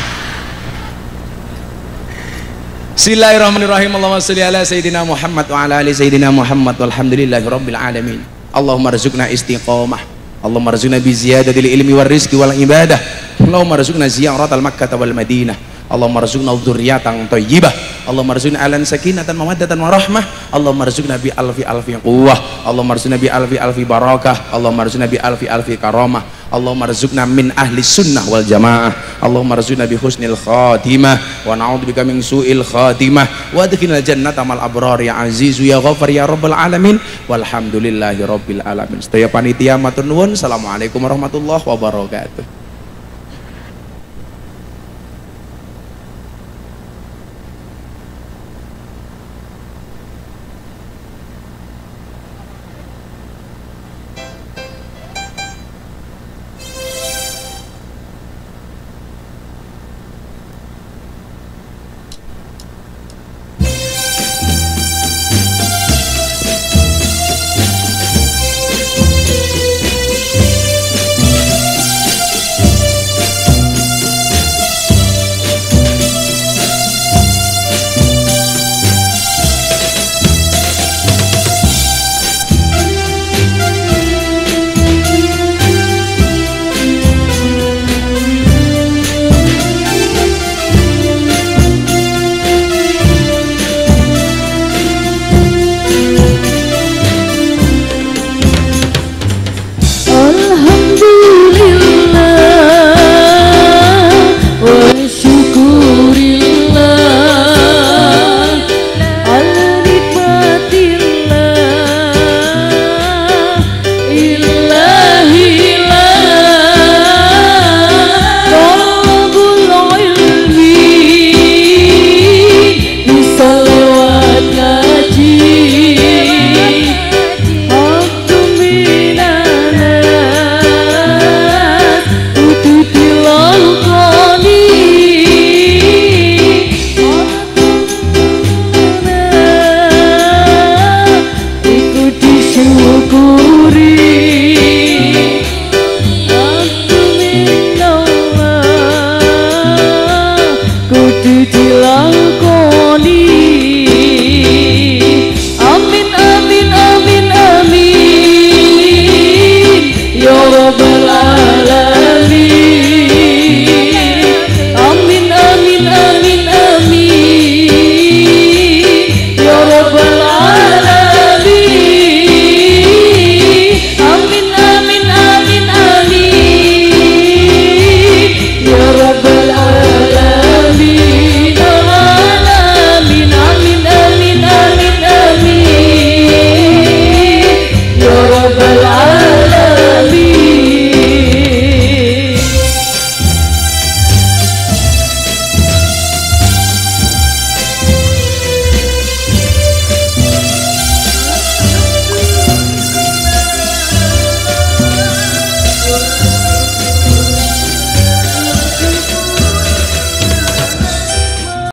Bismillahirrahmanirrahim. Allahumma sholli ala sayyidina Muhammad wa ala ali sayyidina Muhammad walhamdulillahi rabbil alamin. Allahumma rzuqna istiqamah. Allahumma rzuqna bi ziyadatil ilmi war rizqi wal ibadah. Allahumma rzuqna ziyaratal Makkah wal Madinah. Allahumma rzuqna dzurriyyatan thayyibah. Allahumma rzuqna alan sakinatan mawaddatan warahmah. Allahumma rzuqna bi alfi quwwah. Allahumma rzuqna bi alfi barakah. Allahumma rzuqna bi alfi karamah. Allahumma rzuqna min ahli sunnah wal jamaah. Allahumma rzuqna bi husnil khatimah wa na'udzubika min su'il khatimah wa adkhilna jannata mal abrar ya azizu ya ghafar ya rabbal alamin walhamdulillahi rabbil alamin. Sedaya panitia matur nuwun. Assalamualaikum warahmatullahi wabarakatuh.